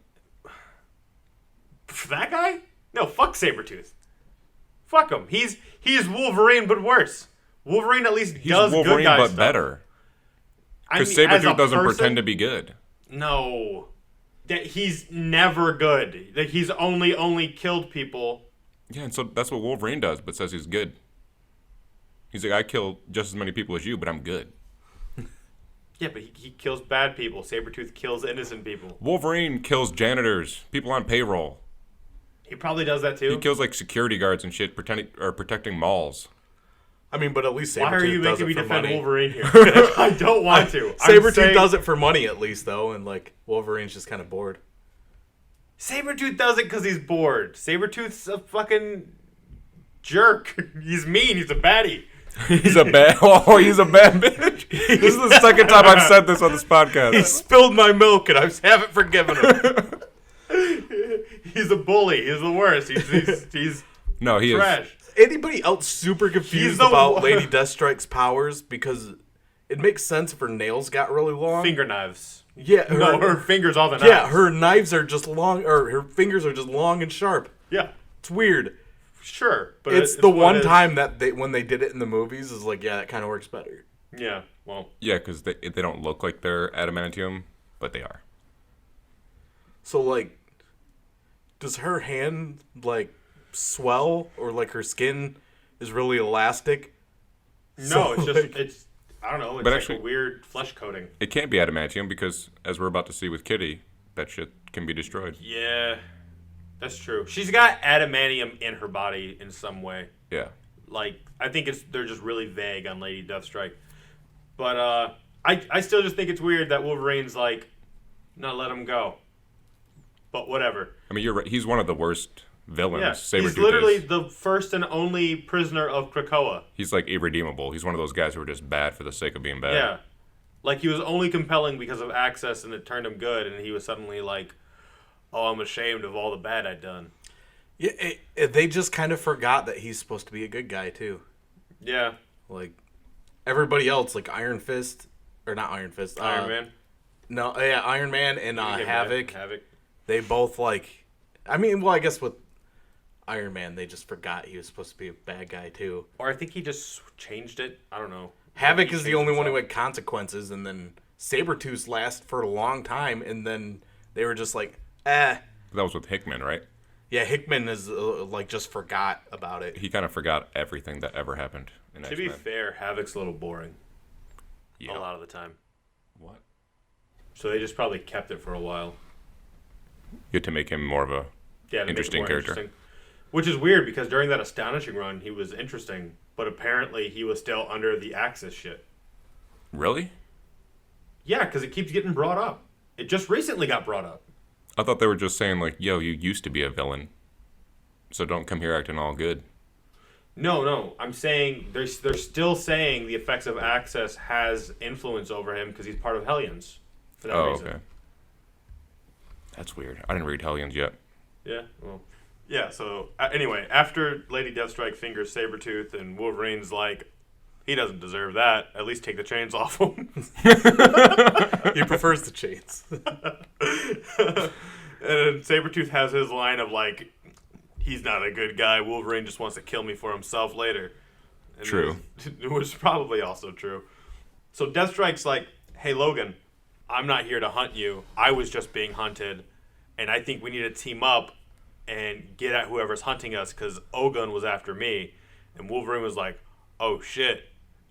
For that guy? No, fuck Sabretooth. Fuck him. He's Wolverine, but worse. Wolverine at least He's does Wolverine, good guy but stuff. better. I Because mean, as a Sabretooth doesn't person, pretend to be good. No. That he's never good. That he's only killed people. Yeah, and so that's what Wolverine does, but says he's good. He's like, I kill just as many people as you, but I'm good. Yeah, but he kills bad people. Sabretooth kills innocent people. Wolverine kills janitors, people on payroll. He probably does that too. He kills like security guards and shit, protecting malls. I mean, but at least Sabretooth Why are you does making me it for defend money. Wolverine here? I don't want to. Sabretooth does it for money, at least, though, and, like, Wolverine's just kind of bored. Sabretooth does it because he's bored. Sabretooth's a fucking jerk. He's mean. He's a baddie. He's a bad. Oh, he's a bad bitch. This is the second time I've said this on this podcast. He spilled my milk, and I haven't forgiven him. He's a bully. He's the worst. He's No, he trash. Anybody else super confused He's the about one- Lady Deathstrike's powers? Because it makes sense if her nails got really long. Finger knives. Yeah, No, her fingers all the knives. Yeah, her knives are just long, or her fingers are just long and sharp. Yeah, It's weird. sure. But It's the what one it is. time that when they did it in the movies is like, yeah, that kind of works better. Yeah, well, Yeah, because they don't look like they're adamantium, but they are. So, like, does her hand, like, swell, or, like, her skin is really elastic? no, So, it's just like- it's. I don't know. It's But like actually- a weird flesh coating. It can't be adamantium because, as we're about to see with Kitty, that shit can be destroyed. Yeah, that's true. She's got adamantium in her body in some way. Yeah. Like, I think they're just really vague on Lady Deathstrike. But I still just think it's weird that Wolverine's like, no, let him go. But whatever. I mean, you're right. He's one of the worst villains. Yeah, Sabretooth he's literally is. the first and only prisoner of Krakoa. He's like irredeemable. He's one of those guys who are just bad for the sake of being bad. Yeah. Like, he was only compelling because of access, and it turned him good, and he was suddenly like, oh, I'm ashamed of all the bad I'd done. Yeah, they just kind of forgot that he's supposed to be a good guy too. Yeah. Like everybody else, like Iron Fist or not Iron Fist, Iron Man. No, yeah, Iron Man and Havoc. Havoc. They both like. I mean, well, I guess with Iron Man, they just forgot he was supposed to be a bad guy too. Or I think he just changed it. I don't know. Havoc is the only one who had consequences, and then Sabretooth lasts for a long time, and then they were just like, eh. That was with Hickman, right? Yeah, Hickman is like just forgot about it. He kind of forgot everything that ever happened in To X-Men. be fair, Havoc's a little boring. Yeah. A lot of the time. What? So they just probably kept it for a while. You had to make him more of a Yeah, to make it interesting more character. interesting. Which is weird because during that Astonishing run, he was interesting, but apparently he was still under the Axis shit. Really? Yeah, because it keeps getting brought up. It just recently got brought up. I thought they were just saying, like, yo, you used to be a villain, so don't come here acting all good. No. I'm saying they're still saying the effects of Axis has influence over him because he's part of Hellions. For that reason. Okay. That's weird. I didn't read Hellions yet. Yeah, well. Yeah, so anyway, after Lady Deathstrike fingers Sabretooth and Wolverine's like, he doesn't deserve that. At least take the chains off him. He prefers the chains. And Sabretooth has his line of like, he's not a good guy. Wolverine just wants to kill me for himself later. And True. It was probably also true. So Deathstrike's like, hey, Logan, I'm not here to hunt you. I was just being hunted. And I think we need to team up and get at whoever's hunting us because Ogun was after me. And Wolverine was like, oh, shit.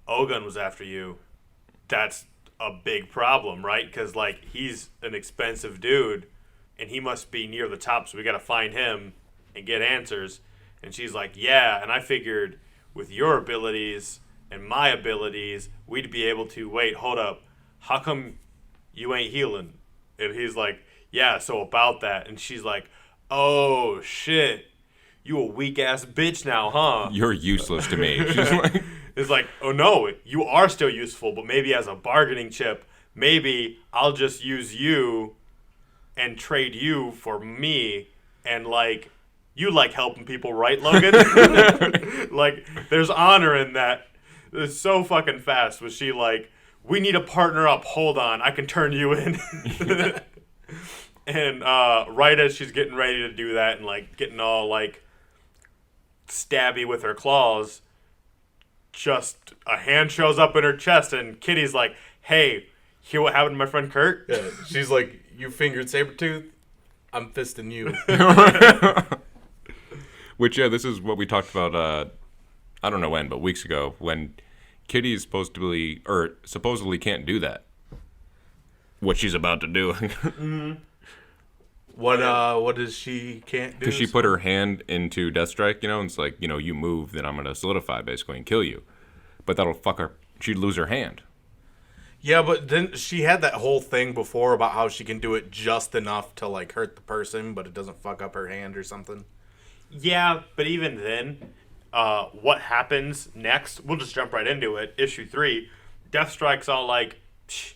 Ogun was after you. That's a big problem, right? Because, like, he's an expensive dude, and he must be near the top, so we got to find him and get answers. And she's like, yeah, and I figured with your abilities and my abilities, we'd be able to, wait, hold up, how come you ain't healing? And he's like, yeah, so about that. And she's like, oh, shit, you a weak-ass bitch now, huh? You're useless to me. She's like, It's like, oh no, you are still useful, but maybe as a bargaining chip, maybe I'll just use you and trade you for me, and like, you like helping people, right, Logan? Like, there's honor in that. It's so fucking fast. Was she like, we need to partner up, hold on, I can turn you in. And right as she's getting ready to do that and like getting all like stabby with her claws, just a hand shows up in her chest, and Kitty's like, hey, hear what happened to my friend Kurt? Yeah, she's like, you fingered Sabretooth, I'm fisting you. which, yeah, this is what we talked about, I don't know when, but weeks ago, when Kitty is supposedly can't do that. What she's about to do. What does she can't do? Because she put her hand into Deathstrike, and it's like, you move, then I'm going to solidify, basically, and kill you. But that'll fuck her. She'd lose her hand. Yeah, but then she had that whole thing before about how she can do it just enough to, like, hurt the person, but it doesn't fuck up her hand or something. Yeah, but even then, what happens next? We'll just jump right into it. Issue 3, Deathstrike's all like, psh,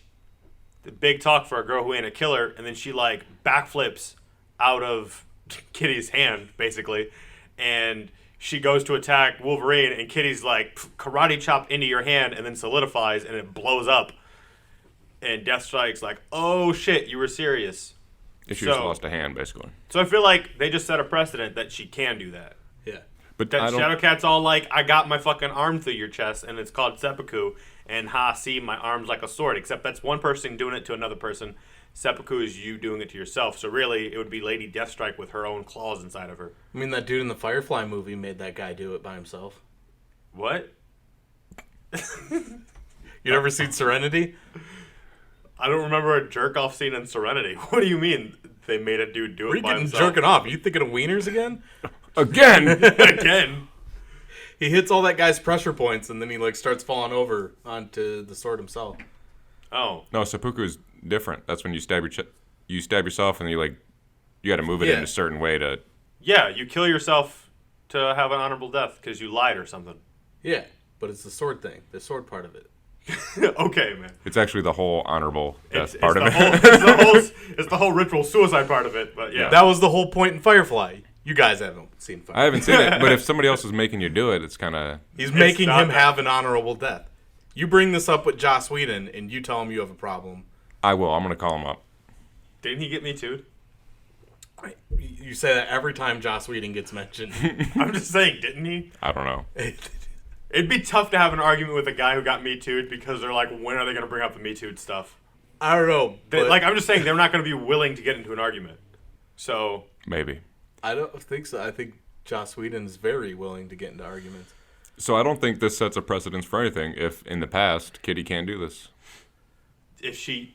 the big talk for a girl who ain't a killer, and then she like backflips out of Kitty's hand, basically, and she goes to attack Wolverine, and Kitty's like, karate chop into your hand, and then solidifies, and it blows up. And Deathstrike's like, oh shit, you were serious. If she just lost a hand, basically. So I feel like they just set a precedent that she can do that. Yeah. But That Shadowcat's all like, I got my fucking arm through your chest, and it's called seppuku, and see, my arm's like a sword, except that's one person doing it to another person. Seppuku is you doing it to yourself. So really, it would be Lady Deathstrike with her own claws inside of her. I mean, that dude in the Firefly movie made that guy do it by himself. What? You ever seen Serenity? I don't remember a jerk-off scene in Serenity. What do you mean they made a dude do Where are it you by getting himself? jerking off? You thinking of wieners again? Again! Again. He hits all that guy's pressure points, and then he like starts falling over onto the sword himself. Oh. No, seppuku is different. That's when you stab you stab yourself, and you got to move it in a certain way to... Yeah, you kill yourself to have an honorable death because you lied or something. Yeah, but it's the sword thing, the sword part of it. Okay, man. It's actually the whole honorable death It's of the it. it's the whole ritual suicide part of it, but yeah. That was the whole point in Firefly. You guys haven't seen Fight. I haven't seen it, but if somebody else is making you do it, it's kind of... He's making not him bad. have an honorable death. You bring this up with Joss Whedon, and you tell him you have a problem. I will. I'm going to call him up. Didn't he get me too? You say that every time Joss Whedon gets mentioned. I'm just saying, didn't he? I don't know. It'd be tough to have an argument with a guy who got Me Too'd because they're like, when are they going to bring up the Me Too'd stuff? I don't know. But Like, I'm just saying, they're not going to be willing to get into an argument. So, Maybe. I don't think so. I think Joss Whedon is very willing to get into arguments. So I don't think this sets a precedence for anything if, in the past, Kitty can't do this. if she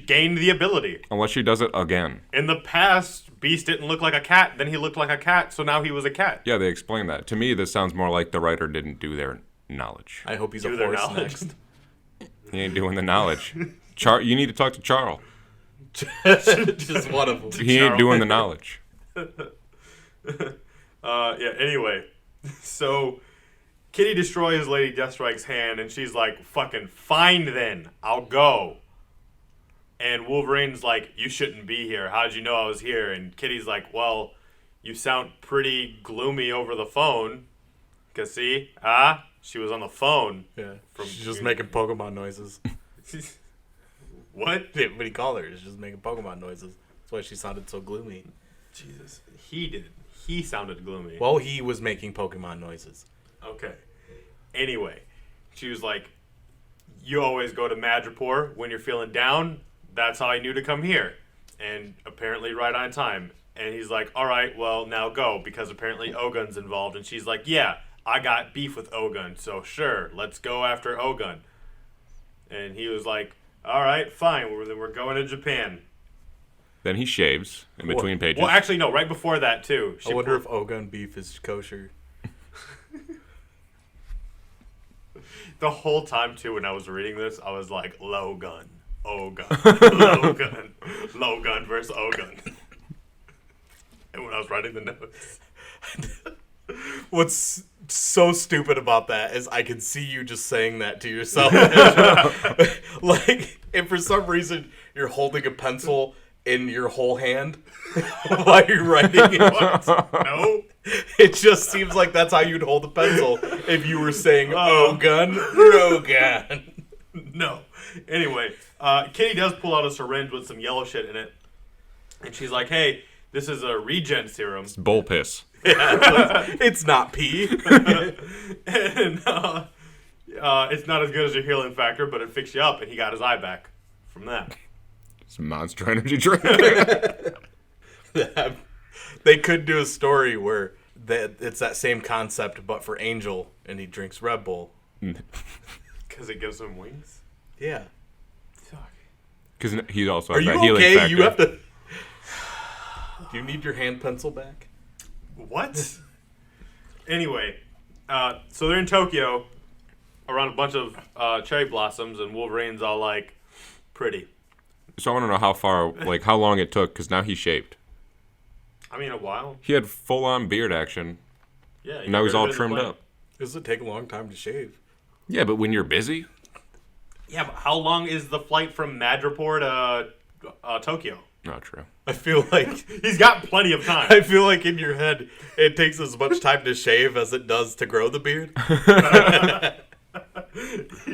gained the ability. Unless she does it again. In the past, Beast didn't look like a cat, then he looked like a cat, so now he was a cat. Yeah, they explain that. To me, this sounds more like the writer didn't do their knowledge. I hope he's Do a their horse knowledge. next. He ain't doing the knowledge. You need to talk to Charl. Just one of them. He ain't doing the knowledge. Yeah, anyway. So, Kitty destroys Lady Deathstrike's hand, and she's like, fucking fine then, I'll go. And Wolverine's like, you shouldn't be here. How'd you know I was here? And Kitty's like, well, you sound pretty gloomy over the phone. Cause see, she was on the phone. Yeah. She's just making Pokemon noises. What? What do you call her? She's just making Pokemon noises. That's why she sounded so gloomy. Jesus. He did. He sounded gloomy. Well, he was making Pokemon noises. Okay. Anyway, she was like, you always go to Madripoor when you're feeling down. That's how I knew to come here. And apparently right on time. And he's like, all right, well, now go. Because apparently Ogun's involved. And she's like, yeah, I got beef with Ogun. So sure, let's go after Ogun. And he was like, all right, fine. We're going to Japan. Then he shaves in between pages. Well, actually, no, right before that, too. I wonder if Ogun beef is kosher. The whole time, too, when I was reading this, I was like, low gun, Ogun, low gun, low gun versus Ogun. And when I was writing the notes. What's so stupid about that is I can see you just saying that to yourself. Like, if for some reason you're holding a pencil in your whole hand while you're writing it. No. It just seems like that's how you'd hold a pencil if you were saying, oh, gun, no gun. No. Anyway, Kitty does pull out a syringe with some yellow shit in it. And she's like, hey, this is a regen serum. It's bull piss. It's not pee. And it's not as good as your healing factor, but it fixed you up, and he got his eye back from that. It's a Monster Energy drink. They could do a story where it's that same concept, but for Angel, and he drinks Red Bull. Because it gives him wings? Yeah. Because he also Are has you that healing okay? factor. You have to... Do you need your hand pencil back? What? Anyway, so they're in Tokyo around a bunch of cherry blossoms, and Wolverine's all like, pretty. So I want to know how long it took, because now he's shaved. I mean, a while. He had full-on beard action. Yeah. And now he's all trimmed up. Does it take a long time to shave? Yeah, but when you're busy, Yeah, but how long is the flight from Madripoor to Tokyo? not true. I feel like He's got plenty of time. I feel like in your head it takes as much time to shave as it does to grow the beard.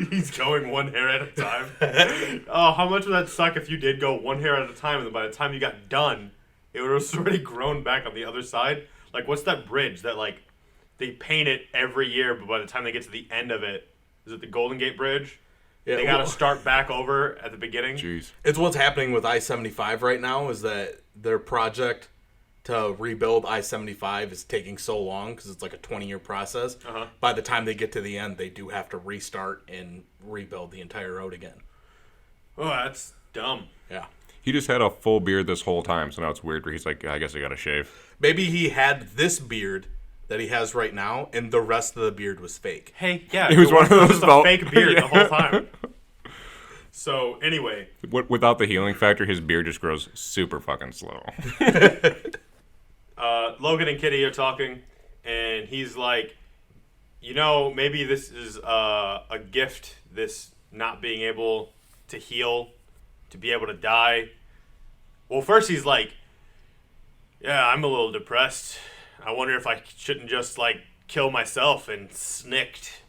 He's going one hair at a time. Oh, how much would that suck if you did go one hair at a time, and then by the time you got done, it would have already grown back on the other side? Like, what's that bridge that, like, they paint it every year, but by the time they get to the end of it, is it the Golden Gate Bridge? Yeah, They got to well, start back over at the beginning. Jeez. it's what's happening with I-75 right now is that their project to rebuild I-75 is taking so long because it's like a 20-year process. Uh-huh. By the time they get to the end, they do have to restart and rebuild the entire road again. Oh, that's dumb. Yeah. He just had a full beard this whole time, so now it's weird where he's like, I guess I gotta shave. Maybe he had this beard that he has right now, and the rest of the beard was fake. Hey, yeah. It was one of those just a felt- fake beard Yeah. the whole time. So, anyway. Without the healing factor, his beard just grows super fucking slow. Logan and Kitty are talking, and he's like, you know, maybe this is a gift, this not being able to heal, to be able to die. Well, first he's like, yeah, I'm a little depressed. I wonder if I shouldn't just, like, kill myself, and snicked,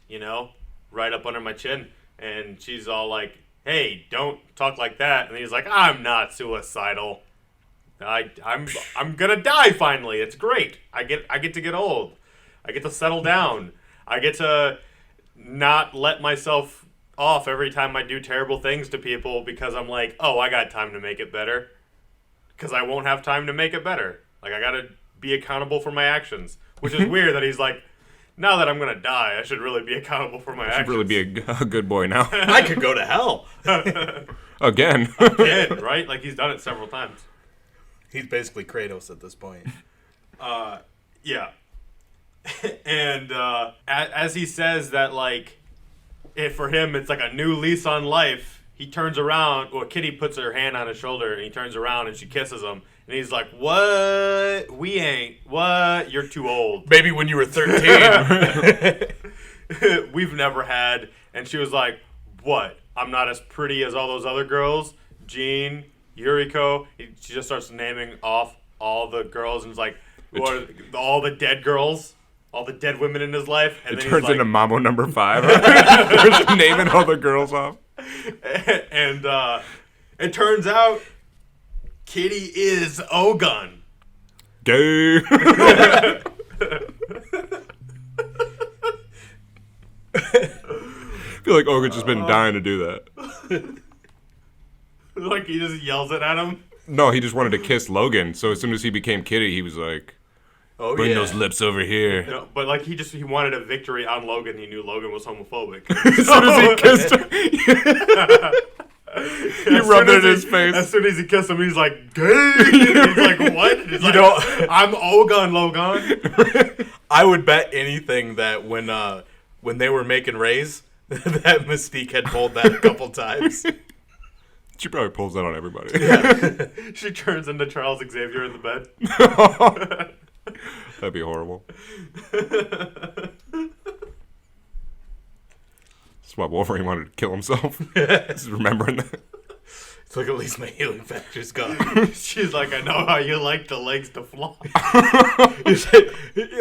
right up under my chin. And she's all like, hey, don't talk like that. And he's like, I'm not suicidal. I'm gonna die finally. It's great. I get to get old. I get to settle down. I get to not let myself off every time I do terrible things to people because I'm like, oh, I got time to make it better. Because I won't have time to make it better. Like, I gotta be accountable for my actions. Which is weird that he's like, now that I'm gonna die, I should really be accountable for my actions. I should really be a good boy now. I could go to hell. Again. Again, right? Like, he's done it several times. He's basically Kratos at this point. Yeah. And as he says that, like, if for him it's like a new lease on life, he turns around, or Kitty puts her hand on his shoulder, and he turns around and she kisses him. And he's like, what? We ain't. What? You're too old. Maybe when you were 13. We've never had. And she was like, what? I'm not as pretty as all those other girls? Jean, Yuriko. She just starts naming off all the girls and is like, what? All the dead girls? All the dead women in his life? And it then turns he's like, into Mambo number 5. Just naming all the girls off. And it turns out Kitty is Ogun. Gay. I feel like Ogun's just been dying to do that. Like, he just yells it at him. No, he just wanted to kiss Logan. So as soon as he became Kitty, he was like, Oh, bring yeah. those lips over here. No, but like he wanted a victory on Logan. He knew Logan was homophobic. As soon as he kissed her, he rubbed it in his face. As soon as he kissed him, he's like, gay. He's like, what? He's like, I'm Ogun, Logan. I would bet anything that when they were making Rays, that Mystique had pulled that a couple times. She probably pulls that on everybody. Yeah. She turns into Charles Xavier in the bed. That'd be horrible. That's why Wolverine wanted to kill himself. Just remembering that. It's like, at least my healing factor's gone. She's like, I know how you like the legs to fly.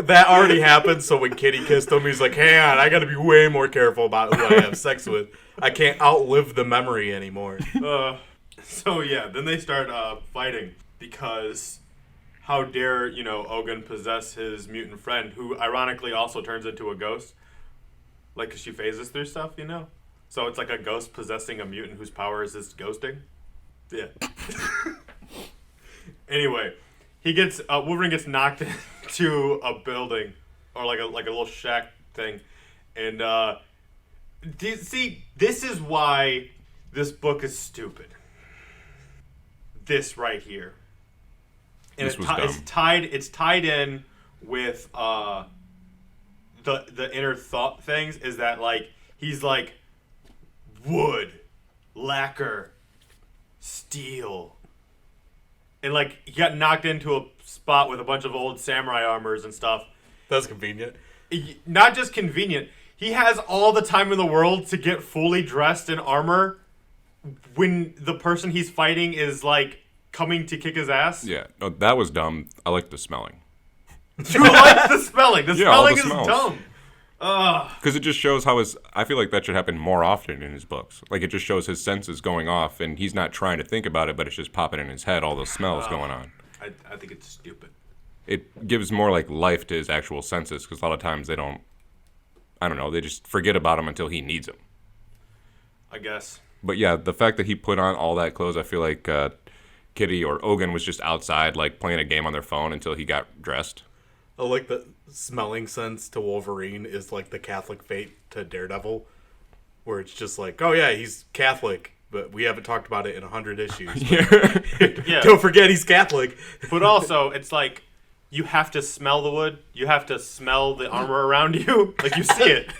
That already happened, so when Kitty kissed him, he's like, hang on, I gotta be way more careful about who I have sex with. I can't outlive the memory anymore. So yeah, then they start fighting because how dare, Ogun possess his mutant friend, who ironically also turns into a ghost. Like, 'cause she phases through stuff, So it's like a ghost possessing a mutant whose power is his ghosting. Yeah. Anyway, Wolverine gets knocked into a building, or like a little shack thing, and see, this is why this book is stupid. This right here. And This was dumb. It's tied in with the inner thought things, is that like he's like wood, lacquer, steel. And like he got knocked into a spot with a bunch of old samurai armors and stuff. That's convenient. Not just convenient. He has all the time in the world to get fully dressed in armor when the person he's fighting is like coming to kick his ass. Yeah, no, that was dumb. I like the smelling. You like the smelling. The Yeah, all smelling the is smells. dumb. Because it just shows how I feel like that should happen more often in his books. Like, it just shows his senses going off, and he's not trying to think about it, but it's just popping in his head, all those smells going on. I think it's stupid. It gives more, like, life to his actual senses, because a lot of times they don't, I don't know, they just forget about him until he needs them. I guess. But yeah, the fact that he put on all that clothes, I feel like Kitty or Ogun was just outside, like, playing a game on their phone until he got dressed. I like the smelling sense to Wolverine is like the Catholic fate to Daredevil, where it's just like, oh yeah, he's Catholic, but we haven't talked about it in 100 issues. Yeah. Don't forget he's Catholic. But also, it's like, you have to smell the wood. You have to smell the armor around you. Like, you see it.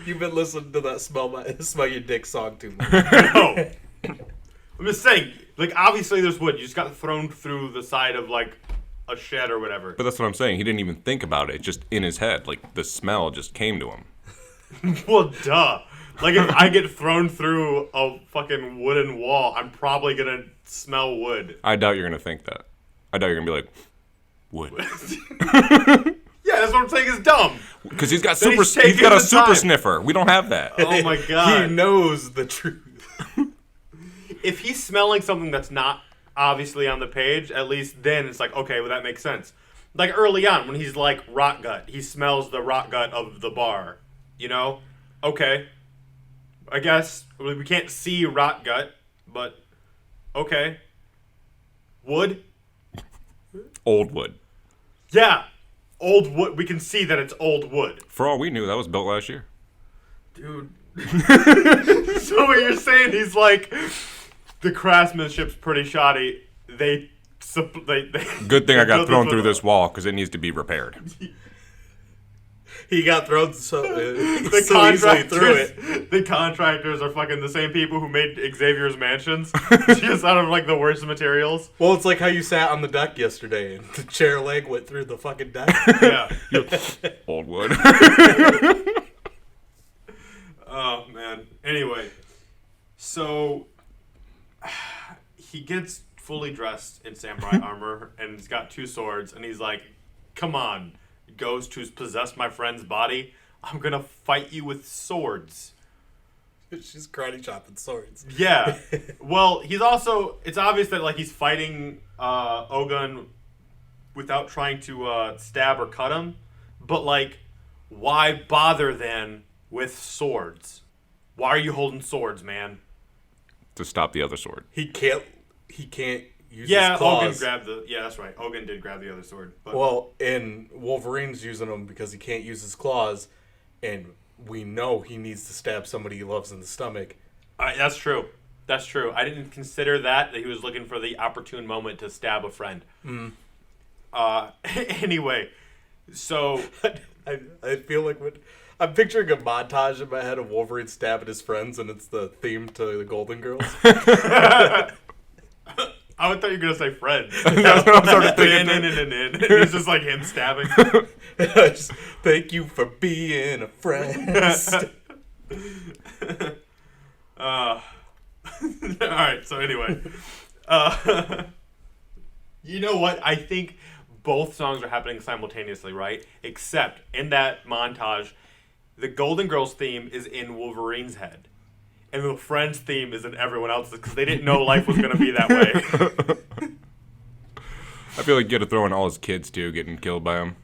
You've been listening to that Smell Your Dick song too much. No. I'm just saying, like, obviously there's wood. You just got thrown through the side of, like, a shed or whatever. But that's what I'm saying. He didn't even think about it. Just in his head. Like, the smell just came to him. Well, duh. Like, if I get thrown through a fucking wooden wall, I'm probably gonna smell wood. I doubt you're going to think that. I doubt you're going to be like, Wood. Yeah, that's what I'm saying is dumb. Because he's got Then super. he's taking He's got a the super time. sniffer. We don't have that. Oh my god. He knows the truth. If he's smelling something that's not obviously on the page, at least then it's like, okay, well that makes sense. Like early on when he's like rot gut, he smells the rot gut of the bar. You know? Okay. I guess we can't see rot gut, but okay. Wood? Old wood. Yeah. Old wood. We can see that it's old wood. For all we knew, that was built last year. Dude. So what you're saying, he's like, the craftsmanship's pretty shoddy. They Good thing I got built thrown with through a- this wall because it needs to be repaired. He got thrown so The so easily through it. contractors, the contractors are fucking the same people who made Xavier's mansions, just out of like the worst materials. Well, it's like how you sat on the deck yesterday and the chair leg went through the fucking deck. Yeah. Old wood. Oh man. Anyway, so he gets fully dressed in samurai armor and he's got two swords and he's like, "Come on, ghost who's possessed my friend's body. I'm gonna fight you with swords." She's karate chopping swords. Yeah. Well, he's also. It's obvious that like he's fighting Ogun without trying to stab or cut him, but like, why bother then with swords? Why are you holding swords, man? To stop the other sword. He can't use Yeah, his claws. Ogun grabbed the. Yeah, that's right. Ogun did grab the other sword. But Well, and Wolverine's using them because he can't use his claws, and we know he needs to stab somebody he loves in the stomach. that's true. That's true. I didn't consider that he was looking for the opportune moment to stab a friend. Anyway, so I feel like I'm picturing a montage in my head of Wolverine stabbing his friends, and it's the theme to the Golden Girls. I thought you were gonna say friends. That's what I'm starting thinking. And it's just like him stabbing. Just, thank you for being a friend. All right. So anyway, you know what? I think both songs are happening simultaneously, right? Except in that montage, the Golden Girls theme is in Wolverine's head, and the Friends theme is in everyone else's because they didn't know life was going to be that way. I feel like you got to throw in all his kids too, getting killed by him.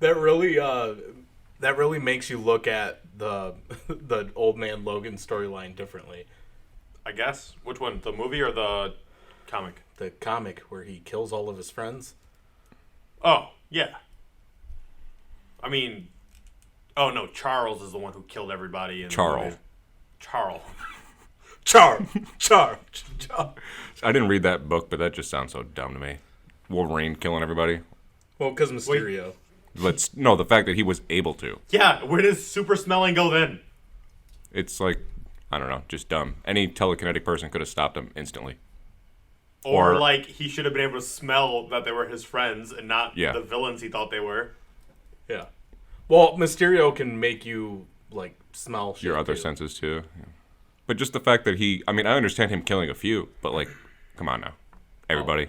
That really makes you look at the Old Man Logan storyline differently. I guess. Which one? The movie or the comic? The comic where he kills all of his friends. Oh, yeah. I mean, oh no, Charles is the one who killed everybody in Charl. the movie. Charl. Char. I didn't read that book, but that just sounds so dumb to me. Wolverine killing everybody. Well, because Mysterio. The fact that he was able to. Yeah, where does super smelling go then? It's like, I don't know, just dumb. Any telekinetic person could have stopped him instantly. Or like he should have been able to smell that they were his friends and not Yeah. the villains he thought they were. Yeah. Well, Mysterio can make you like smell shit Your other too. senses too. Yeah. But just the fact that I understand him killing a few, but like, come on now. Everybody.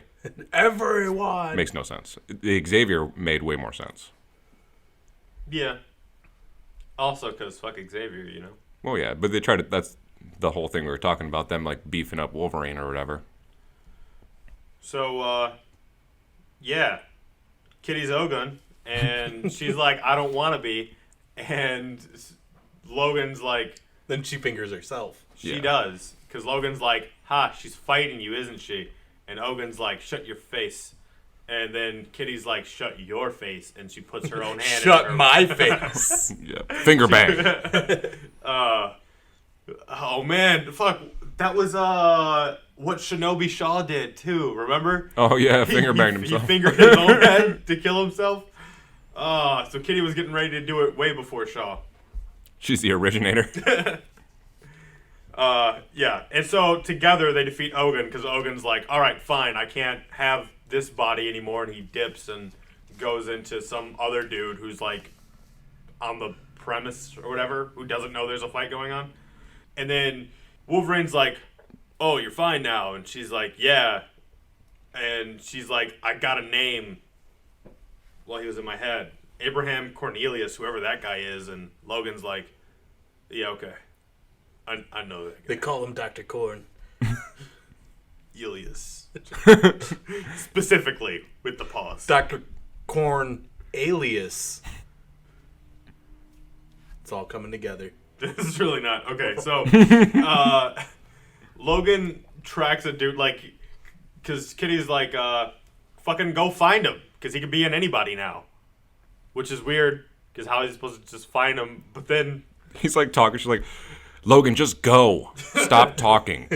Everyone. Makes no sense. The Xavier made way more sense. Yeah. Also, because fuck Xavier, you know. Well, yeah, but they tried to. That's the whole thing we were talking about, them like beefing up Wolverine or whatever. So, yeah. Kitty's Ogun, and she's like, I don't want to be. And Logan's like, Then she fingers herself. she Yeah. does. Because Logan's like, ha, she's fighting you, isn't she? And Ogun's like, shut your face. And then Kitty's like, shut your face. And she puts her own hand in Shut her my face. Yeah, finger bang. Oh man, fuck. That was what Shinobi Shaw did too, remember? Oh yeah, finger banged He himself. fingered his own head to kill himself. So Kitty was getting ready to do it way before Shaw. She's the originator. Yeah. And so together they defeat Ogun because Ogun's like, all right, fine, I can't have this body anymore, and he dips and goes into some other dude who's like on the premise or whatever, who doesn't know there's a fight going on. And then Wolverine's like, oh, you're fine now. And she's like, yeah. And she's like, I got a name. while he was in my head. Abraham Cornelius, whoever that guy is, and Logan's like, yeah, okay. I know that guy. They call him Dr. Korn. Elias. Specifically, with the pause. Dr. Korn alias. It's all coming together. This is really not. Okay, so, Logan tracks a dude, like, because Kitty's like, fucking go find him, because he could be in anybody now. Which is weird, because how is he supposed to just find him? But then... He's like talking, she's like, Logan, just go. Stop talking.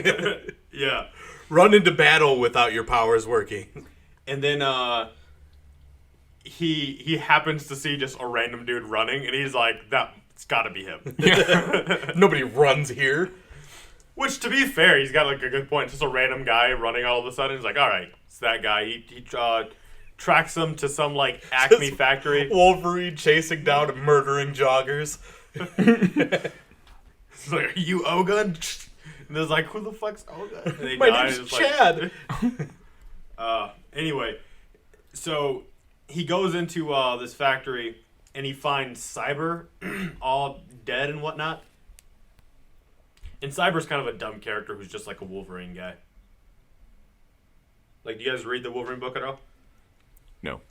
Yeah. Run into battle without your powers working. And then, he happens to see just a random dude running, and he's like, that's gotta be him. Nobody runs here. Which, to be fair, he's got, like, a good point. Just a random guy running all of a sudden. He's like, alright, it's that guy. He tracks him to some, like, Acme Just factory. Wolverine chasing down and murdering joggers. He's like, are you Ogun? And there's like, who the fuck's Ogun? And they My die, name's and it's Chad. Anyway, so he goes into this factory and he finds Cyber all dead and whatnot. And Cyber's kind of a dumb character who's just like a Wolverine guy. Like, do you guys read the Wolverine book at all? No.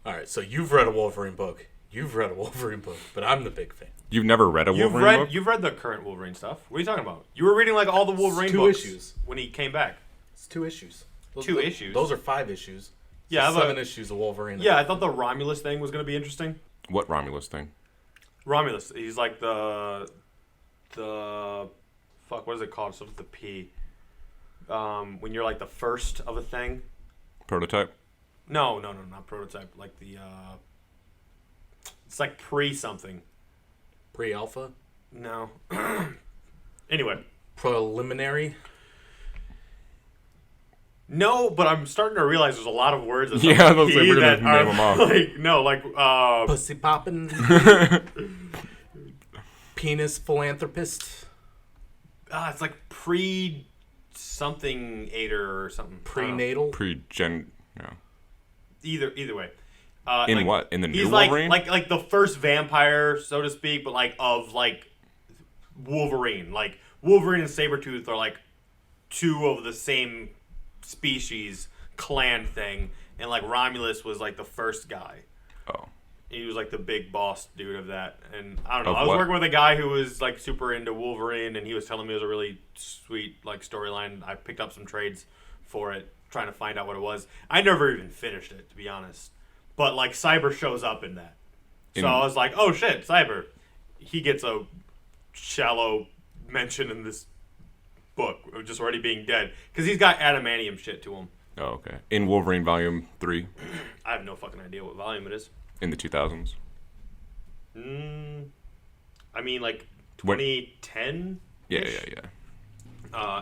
Alright, so you've read a Wolverine book. You've read a Wolverine book, but I'm the big fan. You've never read a Wolverine book? You've read the current Wolverine stuff. What are you talking about? You were reading like all the Wolverine two books issues. when he came back. It's 2 issues. Two issues? Those are 5 issues. Yeah, So 7 issues of Wolverine. Yeah, I thought the Romulus thing was going to be interesting. What Romulus thing? Romulus, he's like the fuck, what is it called? Something with the P. When you're like the first of a thing. Prototype? No, not prototype. Like the it's like pre-something. Pre-alpha? No. Anyway. Preliminary? No, but I'm starting to realize there's a lot of words that Yeah, we're gonna name them off. Like, no, like Pussy poppin'? Penis philanthropist? it's like pre something ater or something. Prenatal? Pre-gen... No. Either way. In like, what? In the new he's Wolverine? like the first vampire, so to speak, but like of like Wolverine. Like Wolverine and Sabretooth are like 2 of the same species clan thing, and like Romulus was like the first guy. Oh. He was like the big boss dude of that, and I don't know. Of I was what? working with a guy who was like super into Wolverine, and he was telling me it was a really sweet like storyline. I picked up some trades for it, trying to find out what it was. I never even finished it, to be honest. But like Cyber shows up in that, so I was like, oh shit, Cyber. He gets a shallow mention in this book of just already being dead because he's got adamantium shit to him. Oh, okay. In Wolverine Volume 3 I have no fucking idea what volume it is. in the 2000s. I mean, like 2010. Yeah.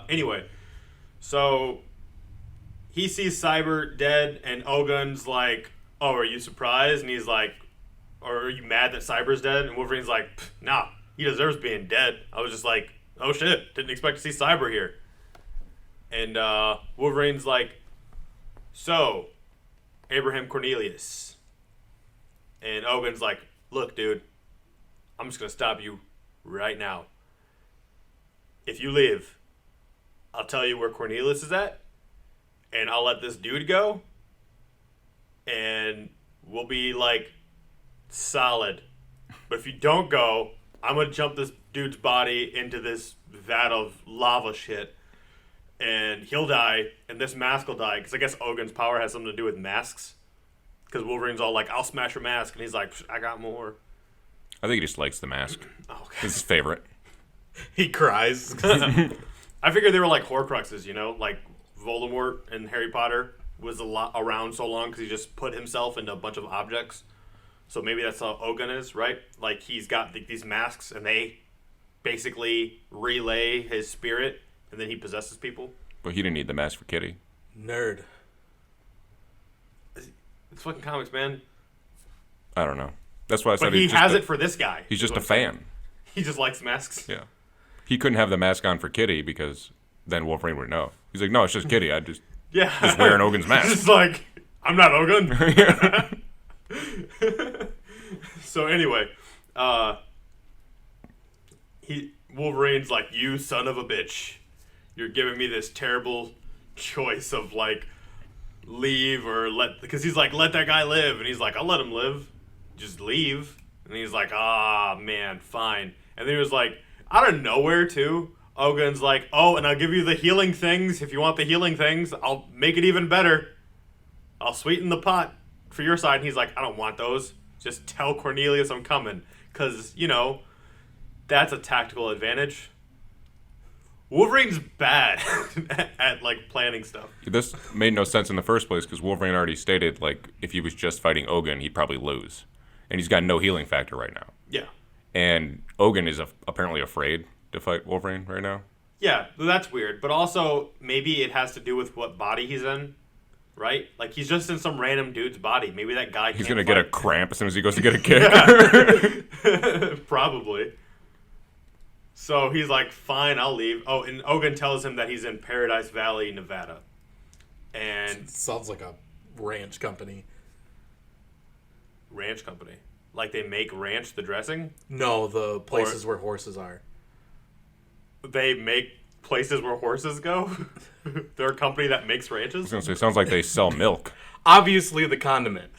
Anyway, so he sees Cyber dead, and Ogun's like, "Oh, are you surprised?" And he's like, "Or are you mad that Cyber's dead?" And Wolverine's like, "Nah, he deserves being dead." I was just like, "Oh shit, didn't expect to see Cyber here." And Wolverine's like, "So, Abraham Cornelius." And Ogun's like, "Look, dude, I'm just gonna stop you right now. If you leave, I'll tell you where Cornelius is at, and I'll let this dude go, and we'll be like solid. But if you don't go, I'm gonna jump this dude's body into this vat of lava shit, and he'll die, and this mask will die, because I guess Ogun's power has something to do with masks. Because Wolverine's all like, I'll smash your mask, and he's like, I got more." I think he just likes the mask. Oh, okay. It's his favorite. He cries. I figured they were like Horcruxes, you know? Like Voldemort in Harry Potter was around so long because he just put himself into a bunch of objects. So maybe that's how Ogun is, right? Like he's got these masks, and they basically relay his spirit, and then he possesses people. But he didn't need the mask for Kitty. Nerd. It's fucking comics, man. I don't know. That's why I said But he he's just has a- it for this guy. He's is just what a I'm saying. fan. He just likes masks. Yeah. He couldn't have the mask on for Kitty because then Wolverine would know. He's like, no, it's just Kitty. I just Yeah. Just wearing Ogun's mask. Just like, I'm not Ogun. So anyway, Wolverine's like, you son of a bitch. You're giving me this terrible choice of like leave or because he's like, let that guy live. And he's like, I'll let him live. Just leave. And he's like, man, fine. And then he was like, out of nowhere too, Ogun's like, oh, and I'll give you the healing things. If you want the healing things, I'll make it even better. I'll sweeten the pot for your side. And he's like, I don't want those. Just tell Cornelius I'm coming. Because, that's a tactical advantage. Wolverine's bad at like planning stuff. This made no sense in the first place because Wolverine already stated, like, if he was just fighting Ogun, he'd probably lose. And he's got no healing factor right now. Yeah. And Ogun is apparently afraid to fight Wolverine right now. Yeah, that's weird. But also, maybe it has to do with what body he's in, right? Like, he's just in some random dude's body. Maybe that guy He's going to get a cramp as soon as he goes to get a kick. Probably. So he's like, fine, I'll leave. Oh, and Ogun tells him that he's in Paradise Valley, Nevada. And Sounds like a ranch company. Ranch company. Like they make ranch the dressing? No, the places where horses are. They make places where horses go? They're a company that makes ranches? I was going to say, sounds like they sell milk. Obviously the condiment.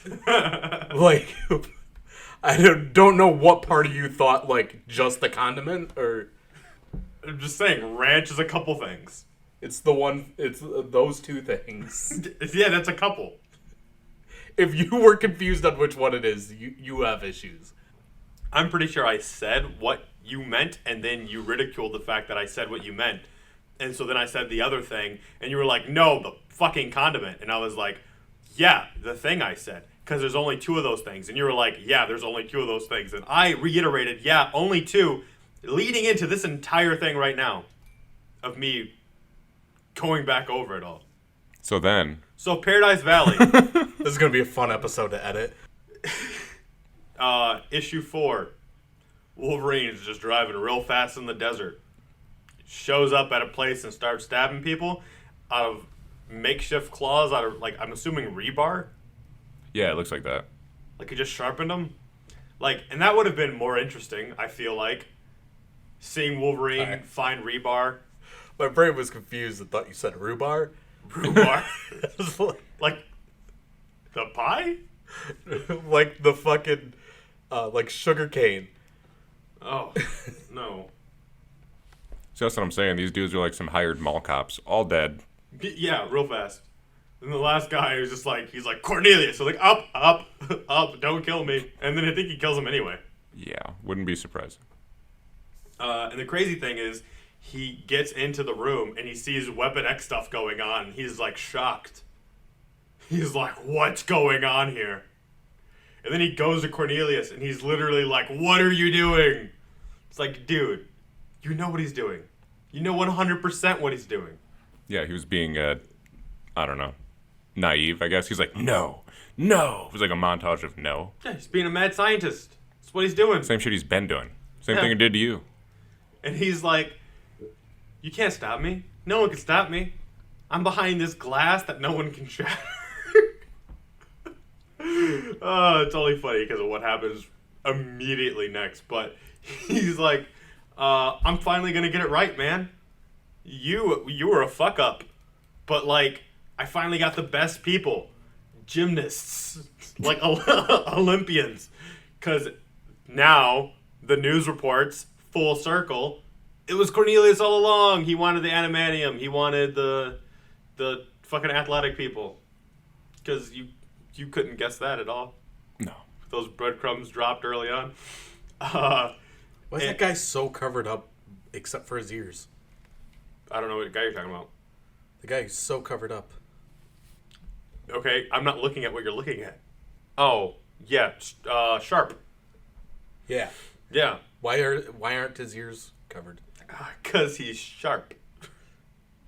Like, I don't know what part of you thought, like, just the condiment, or... I'm just saying, ranch is a couple things. It's those two things. Yeah, that's a couple. If you were confused on which one it is, you have issues. I'm pretty sure I said what you meant, and then you ridiculed the fact that I said what you meant. And so then I said the other thing, and you were like, no, the fucking condiment. And I was like, yeah, the thing I said. Because there's only two of those things. And you were like, yeah, there's only two of those things. And I reiterated, yeah, only two, leading into this entire thing right now of me going back over it all. So Paradise Valley. This is going to be a fun episode to edit. Issue 4. Wolverine's just driving real fast in the desert. Shows up at a place and starts stabbing people out of makeshift claws, out of, like, I'm assuming rebar. Yeah, it looks like that. Like he just sharpened them. Like, and that would have been more interesting, I feel like. Seeing Wolverine find rebar. My brain was confused and thought you said rhubarb. Rhubarb? Like the pie? Like the fucking, like sugar cane. Oh, no. So that's what I'm saying. These dudes are like some hired mall cops, all dead. Yeah, real fast. And the last guy was just like, he's like, Cornelius. So like, up, don't kill me. And then I think he kills him anyway. Yeah, wouldn't be surprising. And the crazy thing is, he gets into the room and he sees Weapon X stuff going on. And he's like shocked. He's like, what's going on here? And then he goes to Cornelius and he's literally like, what are you doing? It's like, dude, you know what he's doing. You know 100% what he's doing. Yeah, he was being, I don't know, naive, I guess. He's like, no. It was like a montage of no. Yeah, he's being a mad scientist. That's what he's doing. Same shit he's been doing. Same Yeah. thing he did to you. And he's like, you can't stop me. No one can stop me. I'm behind this glass that no one can shatter. It's only funny because of what happens immediately next. But he's like, I'm finally going to get it right, man. You were a fuck up. But, like, I finally got the best people. Gymnasts. Like, Olympians. Because now the news reports, full circle, it was Cornelius all along. He wanted the adamantium. He wanted the fucking athletic people. Because you couldn't guess that at all. No. Those breadcrumbs dropped early on. Why is that guy so covered up except for his ears? I don't know what guy you're talking about. The guy is so covered up. Okay, I'm not looking at what you're looking at. Oh, yeah, Sharp. Yeah. Yeah. Why aren't his ears covered? Because he's sharp.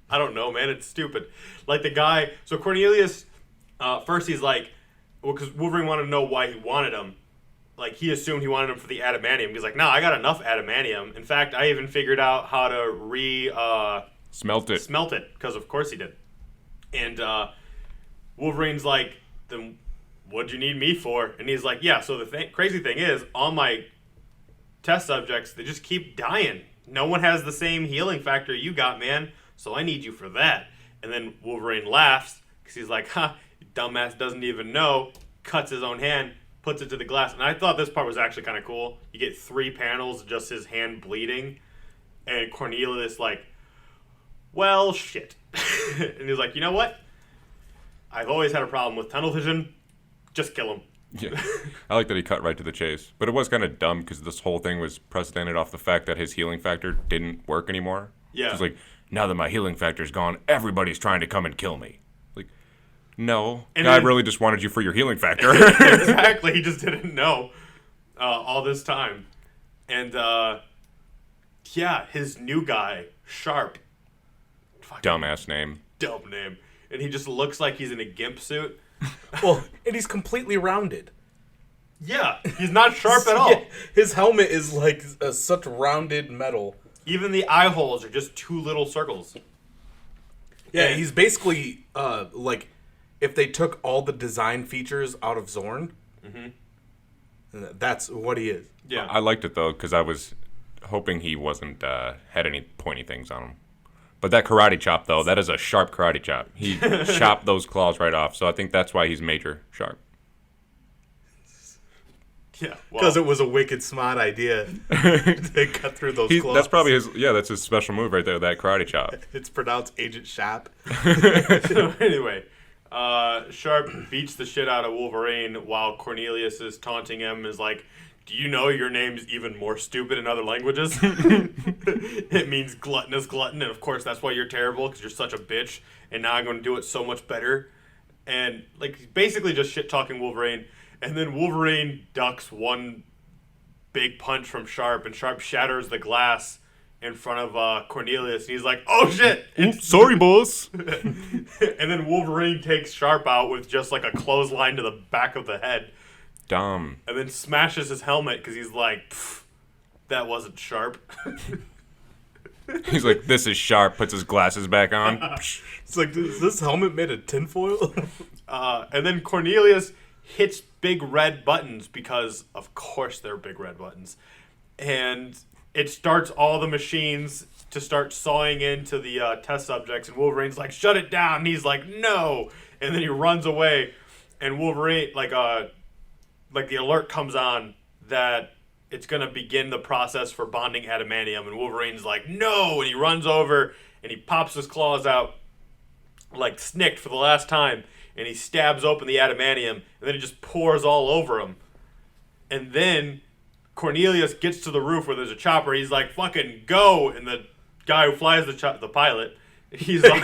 I don't know, man. It's stupid. Like the guy... So Cornelius, first he's like... Well, because Wolverine wanted to know why he wanted him. Like, he assumed he wanted him for the adamantium. He's like, nah, I got enough adamantium. In fact, I even figured out how to Smelt it. Smelt it, because of course he did. And Wolverine's like, then what'd you need me for? And he's like, yeah, so the crazy thing is, all my test subjects, they just keep dying. No one has the same healing factor you got, man, so I need you for that. And then Wolverine laughs, because he's like, dumbass doesn't even know, cuts his own hand, puts it to the glass. And I thought this part was actually kind of cool. You get 3 panels of just his hand bleeding, and Cornelius like, well, shit. And he's like, you know what? I've always had a problem with tunnel vision. Just kill him. Yeah, I like that he cut right to the chase. But it was kind of dumb because this whole thing was precedented off the fact that his healing factor didn't work anymore. Yeah. It's like, now that my healing factor's gone, everybody's trying to come and kill me. Like, no. And I then, really just wanted you for your healing factor. exactly. He just didn't know all this time. And, yeah, his new guy, Sharp. Dumbass name. Dumb name. And he just looks like he's in a gimp suit. Well, and he's completely rounded. Yeah, he's not sharp at all. Yeah, his helmet is like such rounded metal. Even the eye holes are just 2 little circles. Yeah, he's basically like if they took all the design features out of Zorn. That's what he is. Yeah. I liked it, though, because I was hoping he wasn't had any pointy things on him. But that karate chop, though, that is a sharp karate chop. He chopped those claws right off, so I think that's why he's Major Sharp. Yeah, because it was a wicked smart idea to cut through those claws. That's probably that's his special move right there, that karate chop. It's pronounced Agent Sharp. So anyway, Sharp beats the shit out of Wolverine while Cornelius is taunting him, is like, do you know your name's even more stupid in other languages? It means gluttonous glutton, and of course that's why you're terrible, because you're such a bitch, and now I'm going to do it so much better. And like basically just shit-talking Wolverine, and then Wolverine ducks one big punch from Sharp, and Sharp shatters the glass in front of Cornelius, and he's like, oh shit! Oops, sorry, boss! And then Wolverine takes Sharp out with just like a clothesline to the back of the head. Dumb. And then smashes his helmet because he's like, that wasn't sharp. He's like, this is sharp, puts his glasses back on. It's like, is this helmet made of tinfoil? And then Cornelius hits big red buttons because, of course, they're big red buttons. And it starts all the machines to start sawing into the test subjects. And Wolverine's like, shut it down. And he's like, no. And then he runs away. And Wolverine, like the alert comes on that it's going to begin the process for bonding adamantium, and Wolverine's like, no, and he runs over, and he pops his claws out, like Snicked for the last time, and he stabs open the adamantium, and then it just pours all over him. And then Cornelius gets to the roof where there's a chopper, he's like, fucking go, and the guy who flies the pilot, he's like,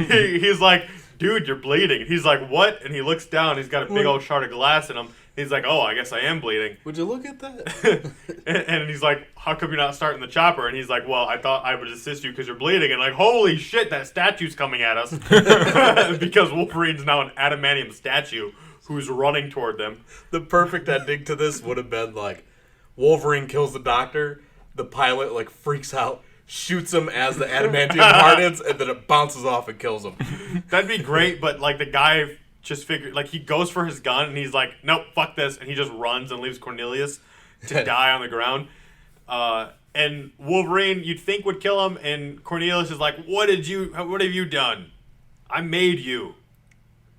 he's like, dude, you're bleeding. He's like, what? And he looks down. He's got a big old shard of glass in him. He's like, oh, I guess I am bleeding. Would you look at that? and he's like, how come you're not starting the chopper? And he's like, well, I thought I would assist you because you're bleeding. And like, holy shit, that statue's coming at us. Because Wolverine's now an adamantium statue who's running toward them. The perfect ending to this would have been like, Wolverine kills the doctor, the pilot like freaks out, shoots him as the adamantium hardens, and then it bounces off and kills him. That'd be great, but like the guy just figured, like he goes for his gun and he's like, nope, fuck this, and he just runs and leaves Cornelius to die on the ground. And Wolverine, you'd think would kill him, and Cornelius is like, what have you done? I made you.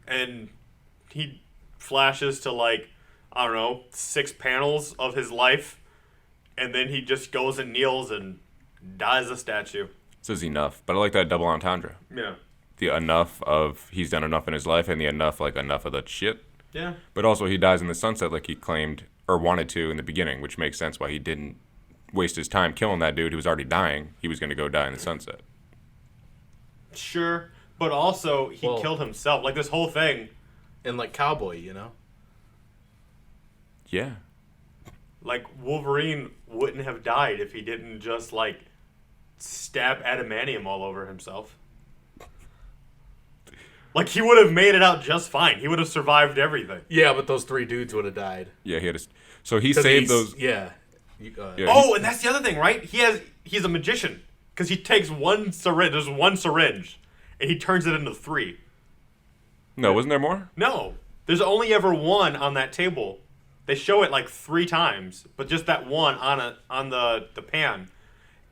And he flashes to like, I don't know, 6 panels of his life, and then he just goes and kneels and dies a statue. Says enough, but I like that double entendre. Yeah. The enough of he's done enough in his life, and the enough of that shit. Yeah. But also he dies in the sunset like he claimed or wanted to in the beginning, which makes sense why he didn't waste his time killing that dude who was already dying. He was going to go die in the sunset. Sure, but also he killed himself. Like this whole thing. And like Cowboy, you know? Yeah. Like Wolverine wouldn't have died if he didn't just like stab adamantium all over himself. Like he would have made it out just fine. He would have survived everything. Yeah, but those 3 dudes would have died. Yeah, he had so he saved those. Yeah. And that's the other thing, right? He's a magician because he takes one syringe. There's one syringe, and he turns it into 3. No, wasn't there more? No, there's only ever one on that table. They show it like 3 times, but just that one on the pan.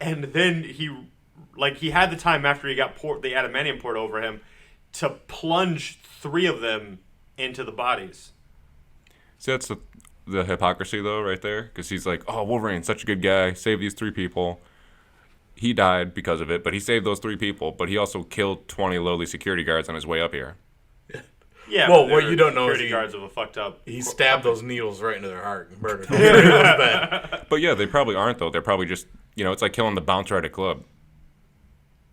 And then he had the time after he got the adamantium poured over him to plunge 3 of them into the bodies. See, that's the hypocrisy, though, right there. Because he's like, oh, Wolverine's such a good guy. Saved these 3 people. He died because of it, but he saved those 3 people. But he also killed 20 lowly security guards on his way up here. Yeah. Well, what you don't know is security guards of a fucked up. He stabbed those needles right into their heart and murdered them. It was bad. But yeah, they probably aren't, though. They're probably just, it's like killing the bouncer at a club.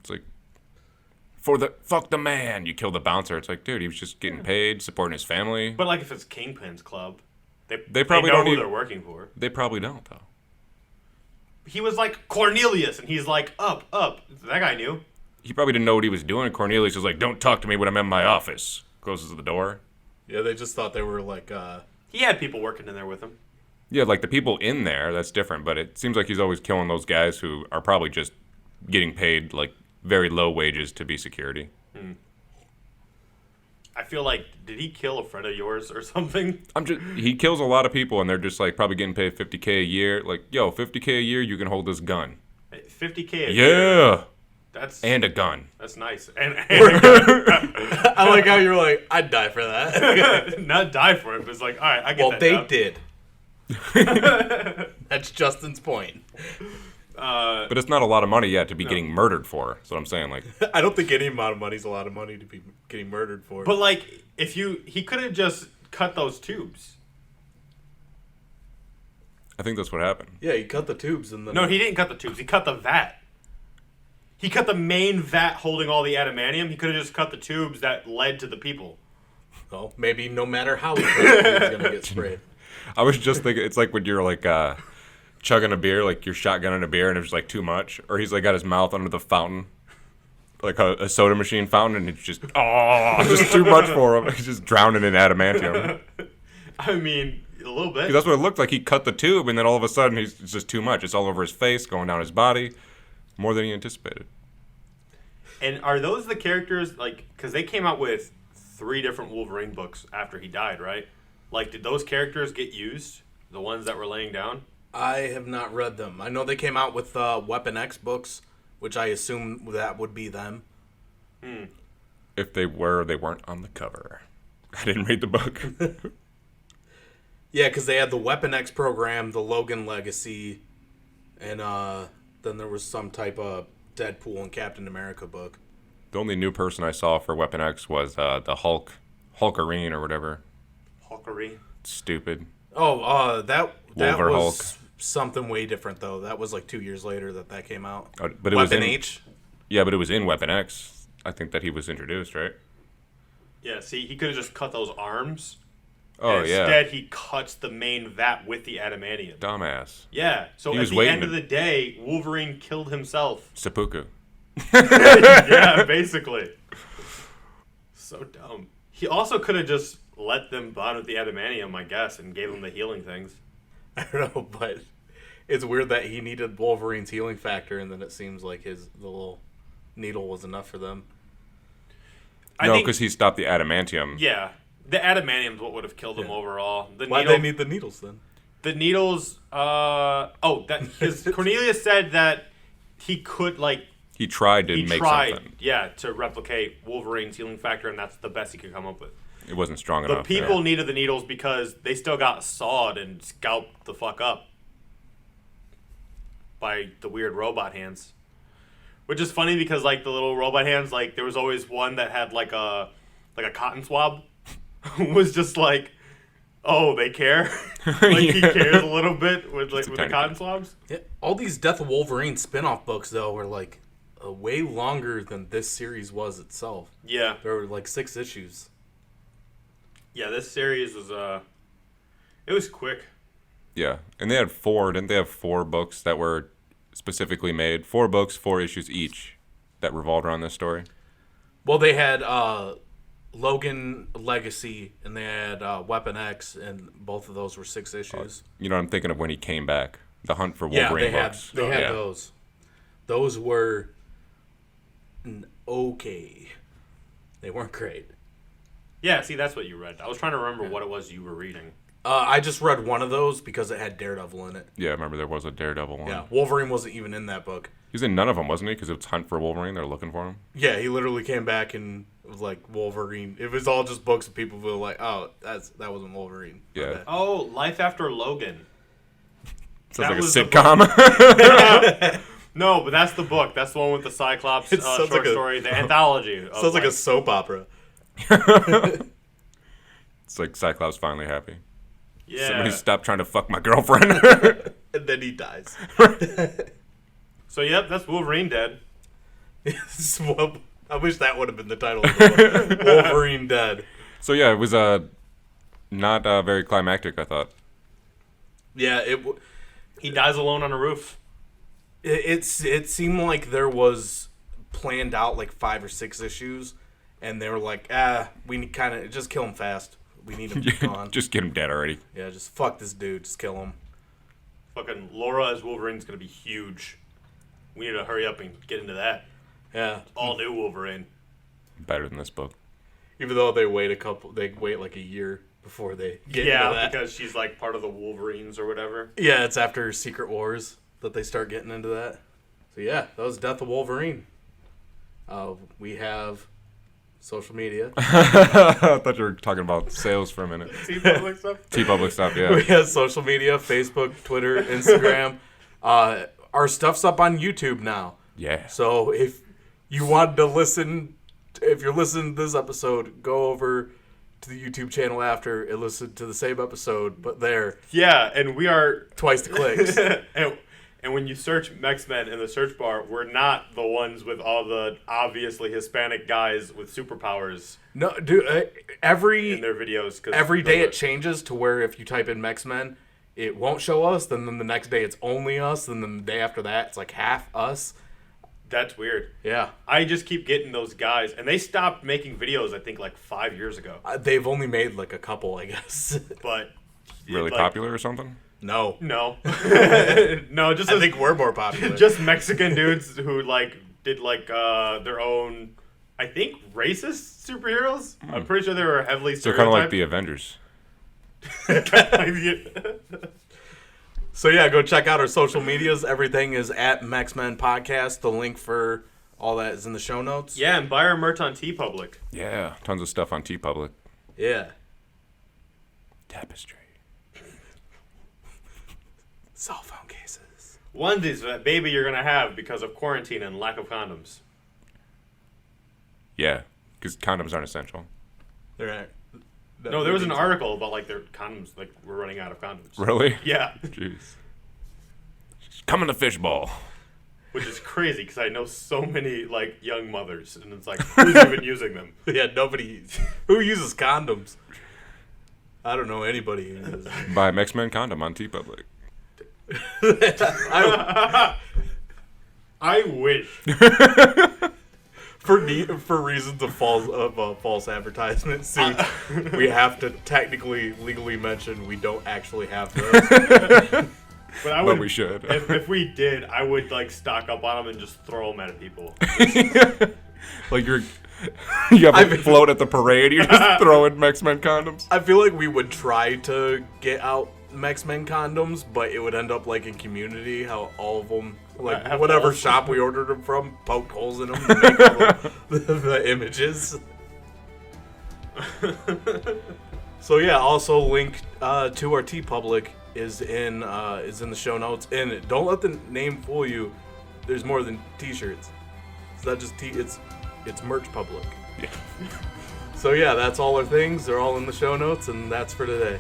It's like, fuck the man, you kill the bouncer. It's like, dude, he was just getting paid, supporting his family. But like if it's Kingpin's club, they probably know don't who even, they're working for. They probably don't, though. He was like Cornelius, and he's like, up. That guy knew. He probably didn't know what he was doing. Cornelius was like, don't talk to me when I'm in my office. Closes the door. Yeah, they just thought they were like... He had people working in there with him. Yeah, like the people in there, that's different. But it seems like he's always killing those guys who are probably just getting paid like very low wages to be security. I feel like, did he kill a friend of yours or something? He kills a lot of people, and they're just like probably getting paid $50K a year. Like, yo, $50K a year, you can hold this gun. $50K a year. Yeah. And a gun. That's nice. And a gun. I like how you're like, I'd die for that. Not die for it, but it's like, all right, I get well, that. Well, they did. That's Justin's point. But it's not a lot of money yet to be getting murdered for. That's what I'm saying. Like, I don't think any amount of money is a lot of money to be getting murdered for. But like, he could have just cut those tubes. I think that's what happened. Yeah, he cut the tubes and then... No, he didn't cut the tubes. He cut the vat. He cut the main vat holding all the adamantium. He could have just cut the tubes that led to the people. Well, maybe no matter how he cut it, he's going to get sprayed. I was just thinking, it's like when you're like chugging a beer, like you're shotgunning a beer and it's like too much. Or he's like got his mouth under the fountain, like a soda machine fountain, and it's just, just too much for him. He's just drowning in adamantium. I mean, a little bit. That's what it looked like. He cut the tube, and then all of a sudden, it's just too much. It's all over his face, going down his body, more than he anticipated. And are those the characters, like, because they came out with 3 different Wolverine books after he died, right? Like, did those characters get used? The ones that were laying down? I have not read them. I know they came out with Weapon X books, which I assume that would be them. If they were, they weren't on the cover. I didn't read the book. Yeah, because they had the Weapon X program, the Logan Legacy, and then there was some type of Deadpool and Captain America book. The only new person I saw for Weapon X was the Hulkerine or whatever. Hulkerine? Stupid. Oh, that Wolver was Hulk. Something way different, though. That was like 2 years later that came out. But it Weapon was in, H? Yeah, but it was in Weapon X. I think that he was introduced, right? Yeah, see, he could have just cut those arms. Oh, yeah. Instead, he cuts the main vat with the adamantium. Dumbass. Yeah, so at the end of the day, Wolverine killed himself. Seppuku. Yeah, basically. So dumb. He also could have just let them bond with the adamantium, I guess, and gave them the healing things. I don't know, but it's weird that he needed Wolverine's healing factor, and then it seems like the little needle was enough for them. No, because he stopped the adamantium. Yeah, the adamantium's what would have killed him overall. Why'd they need the needles then? The needles. Cornelius said that he could He tried to make something. Yeah, to replicate Wolverine's healing factor, and that's the best he could come up with. It wasn't strong The enough. people needed the needles because they still got sawed and scalped the fuck up by the weird robot hands. Which is funny because like the little robot hands, like there was always one that had like a cotton swab. Was just like, oh, they care. He cares a little bit with the cotton swabs. Yeah, all these Death of Wolverine spin-off books though were like way longer than this series was itself. Yeah, there were like 6 issues. Yeah, this series was it was quick. Yeah, and they had 4. Didn't they have 4 books that were specifically made? 4 books, 4 issues each that revolved around this story. Well, they had Logan Legacy and they had Weapon X, and both of those were 6 issues. You know what I'm thinking of when he came back? The Hunt for Wolverine books. They had those. Those were okay. They weren't great. Yeah, see, that's what you read. I was trying to remember what it was you were reading. I just read one of those because it had Daredevil in it. Yeah, I remember there was a Daredevil one. Yeah, Wolverine wasn't even in that book. He was in none of them, wasn't he? Because it's Hunt for Wolverine. They're looking for him. Yeah, he literally came back and was like Wolverine. It was all just books of people who were like, oh, that wasn't Wolverine. Yeah. Oh, Life After Logan. Sounds That like a was the sitcom. No, but that's the book. That's the one with the Cyclops It sounds short like story, the anthology. Of Sounds like a soap opera. It's like Cyclops finally happy. yeah. Somebody stop trying to fuck my girlfriend. And then he dies. So yep, that's Wolverine dead. Well, I wish that would have been the title of the book. Wolverine dead. So yeah, it was not very climactic, I thought. Yeah, He dies alone on a roof. it seemed like there was planned out like 5 or 6 issues, and they were like, we kind of just kill him fast. We need him gone. Just get him dead already. Yeah, just fuck this dude. Just kill him. Fucking Laura as Wolverine's gonna be huge. We need to hurry up and get into that. Yeah. All new Wolverine. Better than this book. Even though they wait like a year before they get into Yeah, that. because she's like part of the Wolverines or whatever. Yeah, it's after Secret Wars that they start getting into that. So yeah, that was Death of Wolverine. We have social media. I thought you were talking about sales for a minute. T-Public stuff? T-Public stuff, We yeah. have social media, Facebook, Twitter, Instagram. Our stuff's up on YouTube now. Yeah. So if you wanted to listen, if you're listening to this episode, go over to the YouTube channel after and listen to the same episode, but there, Yeah, and we are twice the clicks. and when you search Mex-Men in the search bar, we're not the ones with all the obviously Hispanic guys with superpowers No, dude, in every their videos. 'Cause day those it changes to where if you type in Mex-Men, it won't show us. Then the next day it's only us. Then the day after that it's like half us. That's weird. Yeah, I just keep getting those guys, and they stopped making videos, I think, like 5 years ago. they've only made like a couple, I guess. But Really like, popular or something? No, No, no, just I think we're more popular. just Mexican dudes who like did like their own, I think, racist superheroes. I'm pretty sure they were heavily So kind of like stereotyped. the Avengers. So yeah, go check out our social medias. Everything is at Mex-Men Podcast. The link for all that is in the show notes. Yeah, and buy our merch on T-Public. Yeah. Tons of stuff on T-Public. Yeah. Tapestry. Cell phone cases. Onesies that baby you're gonna have because of quarantine and lack of condoms. Yeah. Because condoms aren't essential. They're right. No, there was an article about like their condoms, like we're running out of condoms. Really? Yeah, Jeez. Come in the fishbowl. which is crazy because I know so many like young mothers, and it's like who's even using them? Yeah, nobody. Who uses condoms? I don't know anybody who uses. Buy a Mex-Men condom on T-Public. I, I wish. for reasons of false advertisement suit, we have to technically legally mention we don't actually have those. But I would. But we should. If we did, I would like stock up on them and just throw them at people. Like you have a float at the parade, you're just throwing Mex-Men condoms. I feel like we would try to get out Mex-Men condoms, but it would end up like in Community, how all of them, like Have whatever holes. shop we ordered them from, poked holes in them to make all the images. So yeah, also link to our T-Public is in the show notes, and don't let the name fool you. There's more than T-shirts. It's not just it's merch public. Yeah. So yeah, that's all our things. They're all in the show notes, and that's for today.